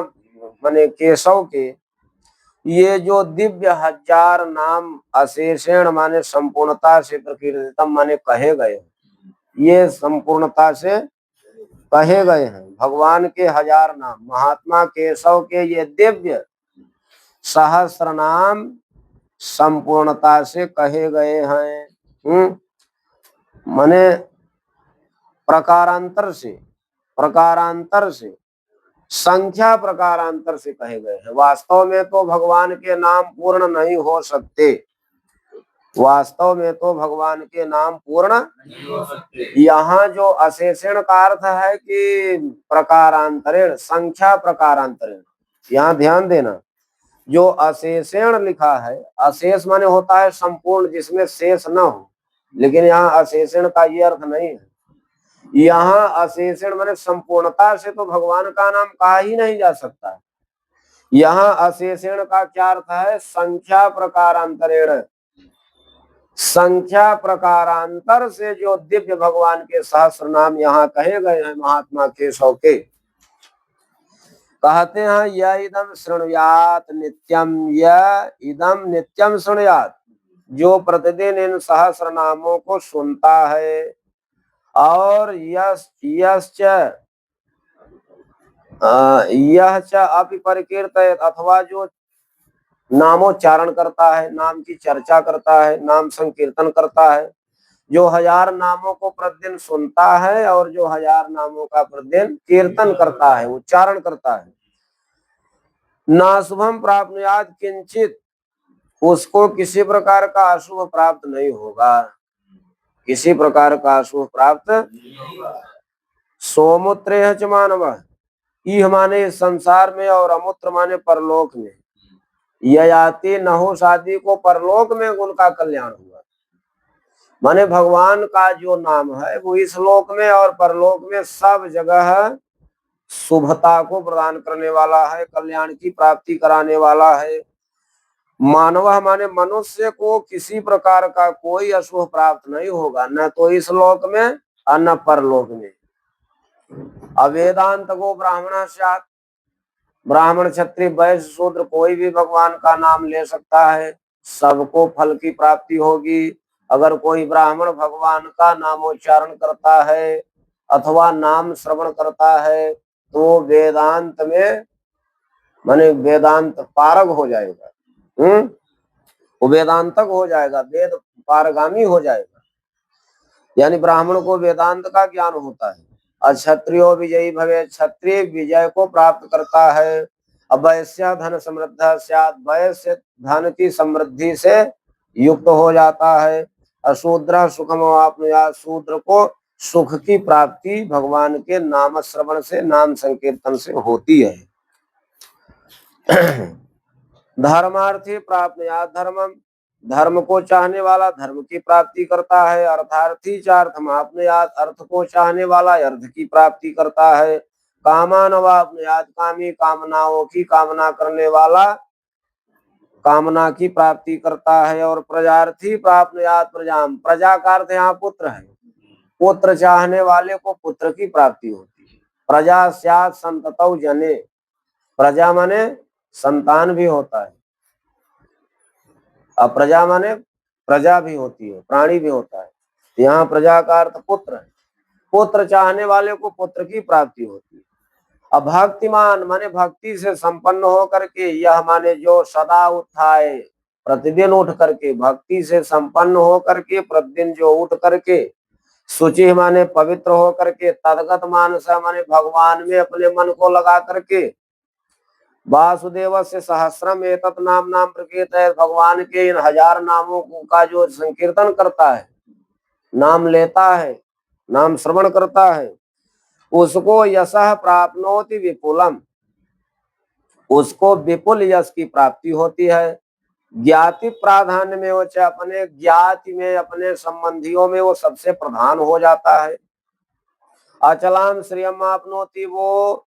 माने केशव के ये जो दिव्य 1000 नाम अशेषेण माने संपूर्णता से प्रकीर्तितम माने कहे गए, ये संपूर्णता से कहे गए हैं। भगवान के 1000 नाम, महात्मा केशव के ये दिव्य सहस्र नाम संपूर्णता से कहे गए हैं। माने प्रकारांतर से संख्या प्रकारांतर से कहे गए हैं। वास्तव में तो भगवान के नाम पूर्ण नहीं हो सकते, वास्तव में तो भगवान के नाम पूर्ण नहीं हो सकते। यहाँ जो अशेषण का अर्थ है कि प्रकारांतरेण, संख्या प्रकारांतरेण, यहाँ ध्यान देना, जो अशेषण लिखा है, अशेष माने होता है संपूर्ण जिसमें शेष न हो, लेकिन यहाँ अशेषण का ये अर्थ नहीं है। यहाँ अशेषण माने संपूर्णता से तो भगवान का नाम कहा ही नहीं जा सकता। यहाँ अशेषण का क्या अर्थ है? संख्या प्रकारांतरेण, संख्या प्रकारांतर से जो दिव्य भगवान के सहस्र नाम यहाँ कहे गए हैं महात्मा केशव के, कहते हैं यह इदम शृणुयात नित्यम, यह इदम नित्यम शृणुयात, जो प्रतिदिन इन सहस्र नामों को सुनता है, और यश्च अपरिकीर्तयेत, अथवा जो नामोच्चारण करता है, नाम की चर्चा करता है, नाम संकीर्तन करता है, जो 1000 नामों को प्रतिदिन सुनता है और जो 1000 नामों का प्रतिदिन कीर्तन करता है, उच्चारण करता है, नाशुभम प्राप्नुयात् किंचित, उसको किसी प्रकार का अशुभ प्राप्त नहीं होगा, किसी प्रकार का अशुभ प्राप्त नहीं होगा। सोमुत्रेह च मानवः, इह माने संसार में और अमूत्र माने परलोक में, ययाति नहुष आदि को परलोक में उनका कल्याण हुआ। माने भगवान का जो नाम है वो इस लोक में और परलोक में सब जगह शुभता को प्रदान करने वाला है, कल्याण की प्राप्ति कराने वाला है। मानव माने मनुष्य को किसी प्रकार का कोई अशुभ प्राप्त नहीं होगा, न तो इस लोक में और न परलोक में। अवेदांत को ब्राह्मण स्यात्, ब्राह्मण क्षत्रिय वैश्य शूद्र कोई भी भगवान का नाम ले सकता है, सबको फल की प्राप्ति होगी। अगर कोई ब्राह्मण भगवान का नामोच्चारण करता है अथवा नाम श्रवण करता है तो वेदांत में माने वेदांत पारग हो जाएगा, वो वेदांतक हो जाएगा, वेद पारगामी हो जाएगा, यानी ब्राह्मण को वेदांत का ज्ञान होता है। क्षत्रियो विजयी भवे, क्षत्रिय विजय को प्राप्त करता है। वैश्य धन समृद्ध स्यात्, वैश्य धन की समृद्धि से युक्त हो जाता है। अशूद्र सुखम अवाप्नुयात्, शूद्र को सुख की प्राप्ति भगवान के नाम श्रवण से, नाम संकीर्तन से होती है। धर्मार्थी प्राप्नुयात् धर्मम, धर्म को चाहने वाला धर्म की प्राप्ति करता है। अर्थार्थी चार्थमाप्नुयात्, अर्थ को चाहने वाला अर्थ की प्राप्ति करता है। कामानवाप्नुयात्, कामी कामनाओं की कामना करने वाला कामना की प्राप्ति करता है। और प्रजार्थी प्राप्नुयात् प्रजाम, प्रजा का अर्थ यहाँ पुत्र है, पुत्र चाहने वाले को पुत्र की प्राप्ति होती है। प्रजा स्यात् संततौ जने, प्रजा माने संतान भी होता है, अब प्रजा माने प्रजा भी होती है, प्राणी भी होता है। यहाँ प्रजा का अर्थ पुत्र है, पुत्र चाहने वाले को पुत्र की प्राप्ति होती है। अब भक्तिमान माने भक्ति से संपन्न हो करके, यह माने जो सदा उठाए, प्रतिदिन उठ करके, भक्ति से संपन्न हो करके प्रतिदिन जो उठ करके, शुचि माने पवित्र हो करके, तदगत मानस माने भगवान में अपने मन को लगा करके, वासुदेव से सहस्रम एतत् नाम नाम प्रकृत है। भगवान के इन 1000 नामों का जो संकीर्तन करता है, नाम लेता है, नाम श्रवण करता है, उसको यशः प्राप्नोति विपुलम, उसको विपुल यश की प्राप्ति होती है। ज्ञाति प्राधान्य में वो चाहे अपने ज्ञाति में, अपने संबंधियों में वो सबसे प्रधान हो जाता है। अचलाम श्रियम आपनोति, वो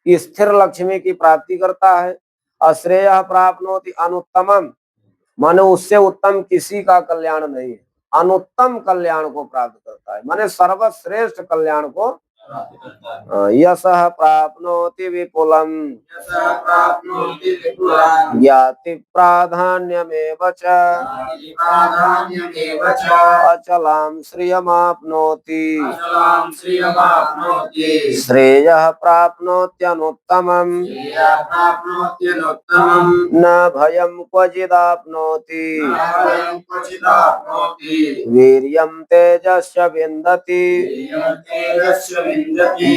स्थिर लक्ष्मी की प्राप्ति करता है। अश्रेय प्राप्नोति अनुत्तमम, माने उससे उत्तम किसी का कल्याण नहीं है, अनुत्तम कल्याण को प्राप्त करता है, माने सर्वश्रेष्ठ कल्याण को। यशः प्राप्नोति विपुलम ज्ञाति प्राधान्यमेव च अचलां श्रियमाप्नोति श्रेयः प्राप्नोत्यनुत्तमम् न भयं क्वचिदाप्नोति वीर्यं तेजस्य विन्दति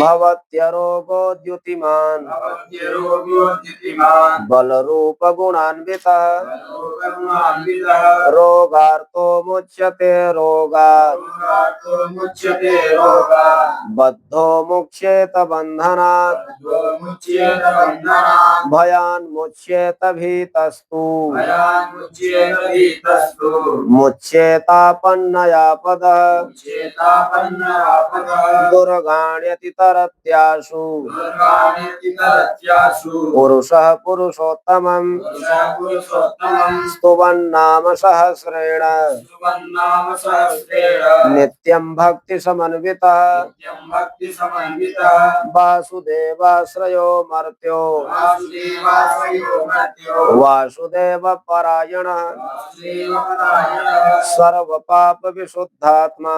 भवत्यरोगो द्युतिमान् बलरूप गुणान्वितः रोगार्तो मुच्यते रोगात् बद्धो मुच्येत बन्धनात् भयान् मुच्येत भीतस्तु मुच्येतापन्नयापदः दुर्गाण्यति तरत्याशु पुरुषः पुरुषोत्तमम् स्तुवन्नाम सहस्रेण नित्यं भक्ति समन्वितः वासुदेवाश्रयो मर्त्यो वासुदेव परायणः सर्व पाप विशुद्धात्मा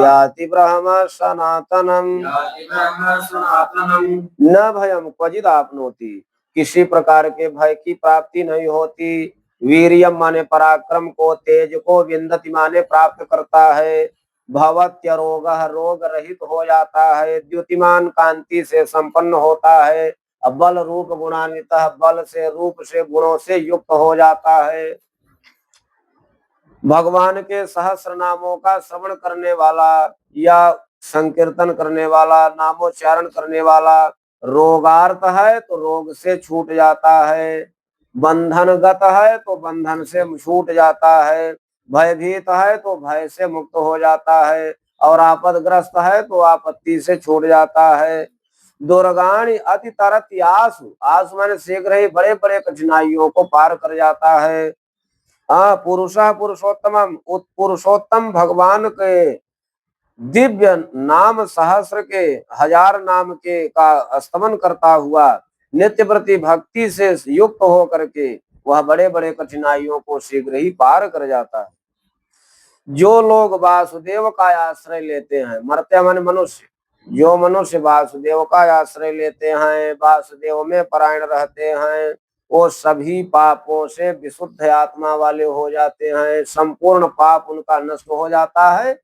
याति ब्रह्म सनातनम न भयम क्वचिदाप्नोति, किसी प्रकार के भय की प्राप्ति नहीं होती। वीर्यम माने पराक्रम को, तेज को, विन्दति माने प्राप्त करता है। भवत्य रोग, रोग रहित हो जाता है। द्युतिमान कांति से संपन्न होता है। बल रूप गुणान्वित, बल से, रूप से, गुणों से युक्त हो जाता है। भगवान के सहस्र नामों का श्रवण करने वाला या संकीर्तन करने वाला, नामोच्चारण करने वाला रोगार्थ है तो रोग से छूट जाता है, बंधनगत है तो बंधन से छूट जाता है, भयभीत है तो भय से मुक्त हो जाता है, और आपदग्रस्त है तो आपत्ति से छूट जाता है। दुर्गाणी अति तरत आसु, आसु माने शीघ्र ही बड़े बड़े कठिनाइयों को पार कर जाता है। पुरुषः पुरुषोत्तमम, पुरुषोत्तम भगवान के दिव्य नाम सहस्र के, 1000 नाम के का स्तमन करता हुआ नित्य प्रति भक्ति से युक्त हो करके वह बड़े बड़े कठिनाइयों को शीघ्र ही पार कर जाता है। जो लोग वासुदेव का आश्रय लेते हैं, मर्त्य माने मनुष्य, जो मनुष्य वासुदेव का आश्रय लेते हैं, वासुदेव में परायण रहते हैं, वो सभी पापों से विशुद्ध आत्मा वाले हो जाते हैं। संपूर्ण पाप उनका नष्ट हो जाता है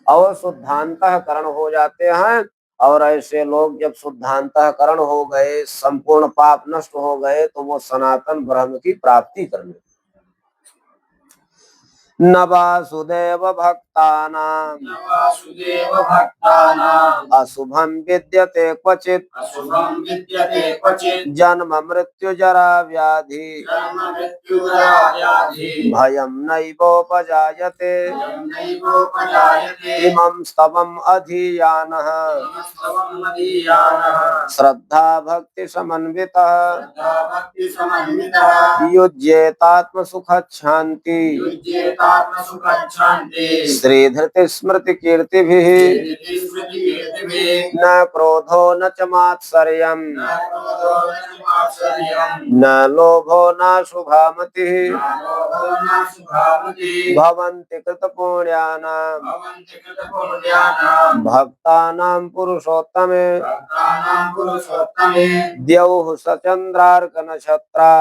और शुद्धांतःकरण हो जाते हैं। और ऐसे लोग जब शुद्धांतःकरण हो गए, संपूर्ण पाप नष्ट हो गए, तो वो सनातन ब्रह्म की प्राप्ति करने। न वासुदेव भक्तानां अशुभं विद्यते क्वचित् जन्म मृत्यु जरा व्याधि भयं नैवोपजायते इमं स्तवम् अधीयानः श्रद्धा भक्ति समन्वितः युज्येतात्म सुखच्छान्ति श्रीधृति स्मृति कीर्तिभिः न क्रोधो न च मात्सर्यम् न लोभो न शुभामतिः भवन्ति कृतपुण्यानां भक्तानां पुरुषोत्तमे द्यौः सचन्द्रार्क नक्षत्रा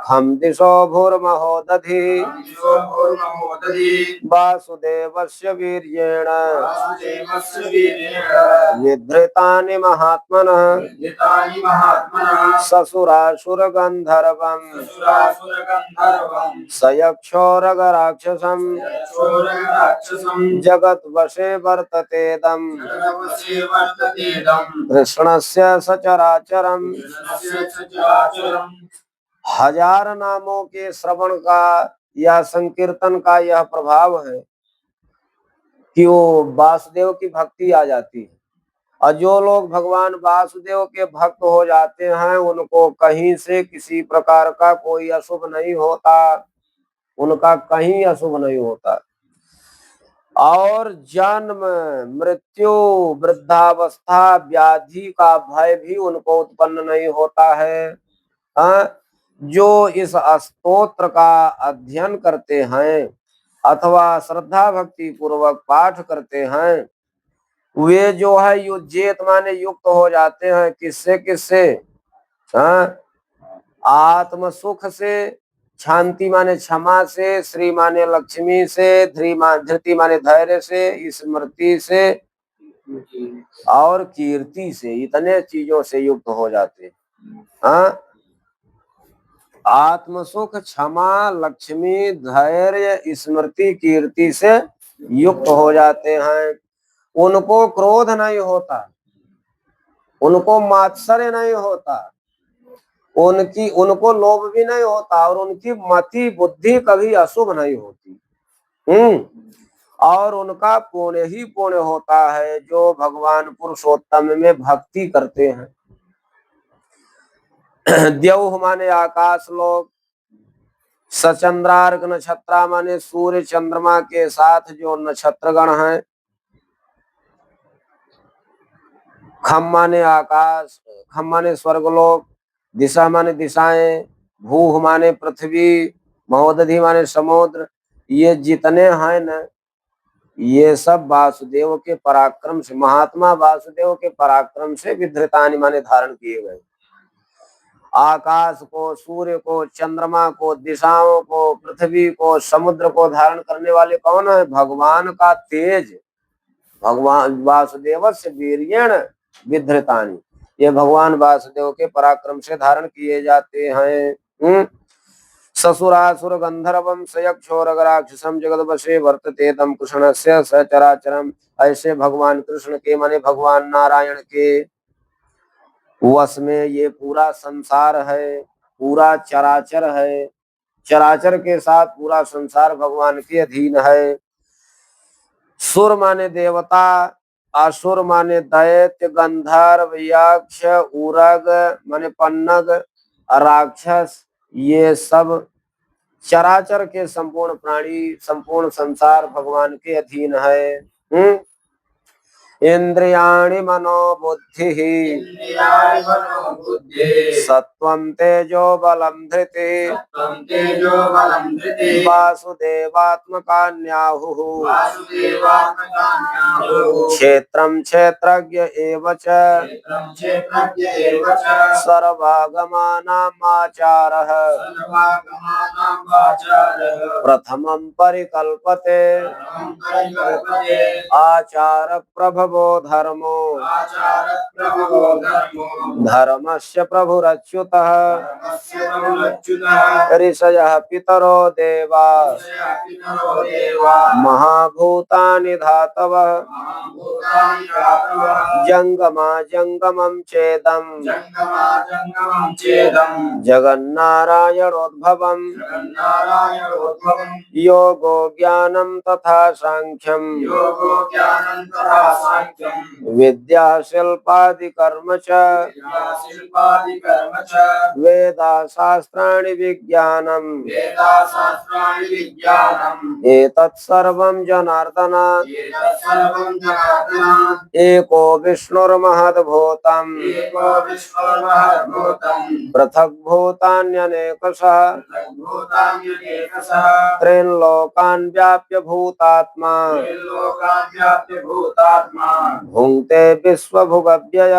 खं दिशो भूर्महो भूर्महोदधि वासुदेवस्य वीर्येण विधृतानि महात्मनः ससुरासुरगन्धर्वं सयक्षोरगराक्षसं जगद्वशे वर्ततेदं कृष्णस्य सचराचरम्। हजार नामों के श्रवण का या संकीर्तन का यह प्रभाव है कि वो वासुदेव की भक्ति आ जाती है। और जो लोग भगवान वासुदेव के भक्त हो जाते हैं उनको कहीं से किसी प्रकार का कोई अशुभ नहीं होता, उनका कहीं अशुभ नहीं होता। और जन्म मृत्यु वृद्धावस्था व्याधि का भय भी उनको उत्पन्न नहीं होता है। जो इस स्तोत्र का अध्ययन करते हैं अथवा श्रद्धा भक्ति पूर्वक पाठ करते हैं वे जो है युज्येत माने युक्त हो जाते हैं। किससे किससे? आत्म सुख से, शांति माने क्षमा से, श्री माने लक्ष्मी से, धृति माने धैर्य से, स्मृति से और कीर्ति से, इतने चीजों से युक्त हो जाते हैं। आत्म सुख, क्षमा, लक्ष्मी, धैर्य, स्मृति, कीर्ति से युक्त हो जाते हैं। उनको क्रोध नहीं होता, उनको मात्सर्य नहीं होता, उनको लोभ भी नहीं होता और उनकी मति बुद्धि कभी अशुभ नहीं होती। और उनका पुण्य ही पुण्य होता है जो भगवान पुरुषोत्तम में भक्ति करते हैं। द्यौः माने आकाश लोक, सचंद्रार्क नक्षत्रा माने सूर्य चंद्रमा के साथ जो नक्षत्रगण हैं, खम माने आकाश, खम माने स्वर्गलोक, दिशा माने दिशाएं, भूह माने पृथ्वी, महोदधि माने समुद्र, ये जितने हैं न ये सब वासुदेव के पराक्रम से, महात्मा वासुदेव के पराक्रम से विधृतानि माने धारण किए गए। आकाश को, सूर्य को, चंद्रमा को, दिशाओं को, पृथ्वी को, समुद्र को धारण करने वाले कौन है? भगवान का तेज। भगवान वासुदेवस्य वीर्येण विधृतानि, ये भगवान वासुदेव के पराक्रम से धारण किए जाते हैं। ससुरासुर गंधर्वम सयक्षोरगराक्षसम जगद्वशे वर्तते तम कृष्णस्य सचराचरम। ऐसे भगवान कृष्ण के माने भगवान नारायण के वश में ये पूरा संसार है, पूरा चराचर है। चराचर के साथ पूरा संसार भगवान के अधीन है। सुर माने देवता, असुर माने दैत्य, गंधर्व, यक्ष, उरग माने पन्नग, राक्षस, ये सब चराचर के संपूर्ण प्राणी, संपूर्ण संसार भगवान के अधीन है। इंद्रियाणि मनोबुद्धि सत्वं तेजो बलं धृति वासुदेवात्मकान्याहुः क्षेत्रं क्षेत्रज्ञ एव च सर्वागमानाम् आचारः प्रथमं परिकल्पते आचार प्रभवो धर्मो धर्मस्य प्रभुरच्युतः ऋषयः पितरो देवा महाभूतानि धातवः जंगमा जंगमं चेदं जगन्नारायणोद्भवम् योगो ज्ञानं तथा सांख्यं विद्या शिल्पादि कर्म च वेदा शास्त्राणि विज्ञानम् एतत् सर्वं जनार्दन एको विष्णुर्महद्भूतम् पृथग्भूतान्यनेकशः त्रीन् लोकान् व्याप्य भूतात्मा भुङ्क्ते विश्वभुगव्ययः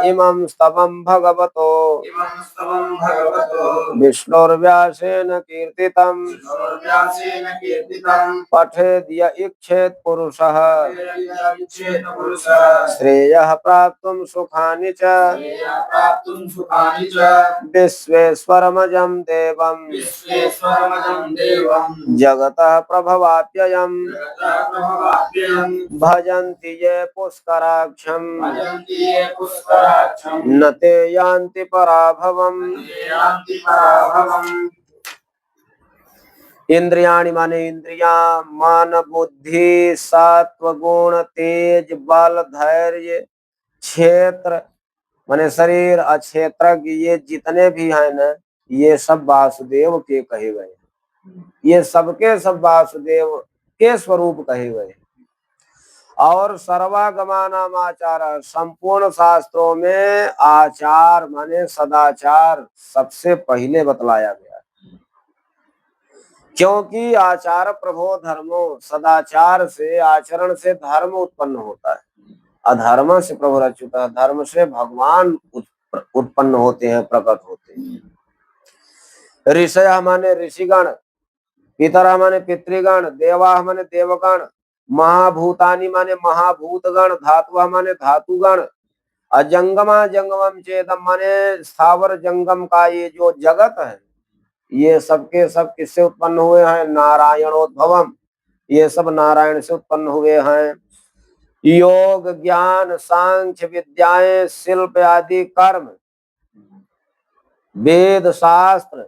इमं स्तवं भगवतो विष्णुर्व्यासेन कीर्तितम् पठेद् य इच्छेत् पुरुषः श्रेयः प्राप्तुं सुखानि च विश्वेश्वरमजं देवम् जगतः प्रभवाप्ययम् भजन्ति ये पुष्कराक्षम् न ते यान्ति पराभवम्। इंद्रियाणि माने इंद्रिया, मन बुद्धि सत्व गुण तेज बल धैर्य क्षेत्र माने शरीर अक्षेत्रज्ञ, ये जितने भी हैं न, ये सब वासुदेव के कहे गए। ये सबके सब वासुदेव के स्वरूप कहे गए। और सर्वागमानाम आचार, संपूर्ण शास्त्रों में आचार माने सदाचार सबसे पहले बतलाया गया, क्योंकि आचार प्रभो धर्मो, सदाचार से आचरण से धर्म उत्पन्न होता है। अधर्म से प्रभु अच्युत, धर्म से भगवान उत्पन्न होते हैं, प्रकट होते हैं। ऋषय माने ऋषिगण, पितरा माने पितृगण, देवा माने देवगण, महाभूतानि माने महाभूतगण, धातु माने धातुगण, अजंगमा जंगमम चेदम माने स्थावर जंगम का ये जो जगत है, ये सबके सब किससे उत्पन्न हुए हैं? नारायणोद्भवम, ये सब नारायण से उत्पन्न हुए हैं। योग ज्ञान सांख्य विद्याएं शिल्प आदि कर्म वेद शास्त्र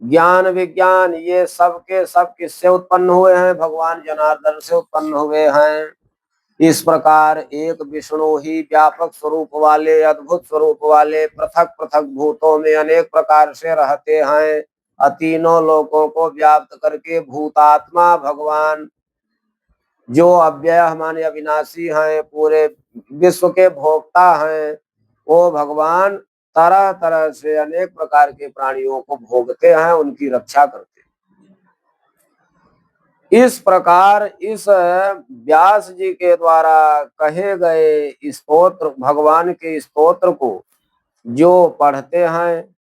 ज्ञान विज्ञान, ये सब के सब किससे उत्पन्न हुए हैं? भगवान जनार्दन से उत्पन्न हुए हैं। इस प्रकार एक विष्णु ही व्यापक स्वरूप वाले, अद्भुत स्वरूप वाले, पृथक पृथक भूतों में अनेक प्रकार से रहते हैं। तीनों लोकों को व्याप्त करके भूतात्मा भगवान, जो अव्यय माने अविनाशी हैं, पूरे विश्व के भोक्ता हैं, वो भगवान तरह तरह से अनेक प्रकार के प्राणियों को भोगते हैं, उनकी रक्षा करते हैं। इस प्रकार इस व्यास जी के द्वारा कहे गए स्तोत्र, भगवान के स्तोत्र को जो पढ़ते हैं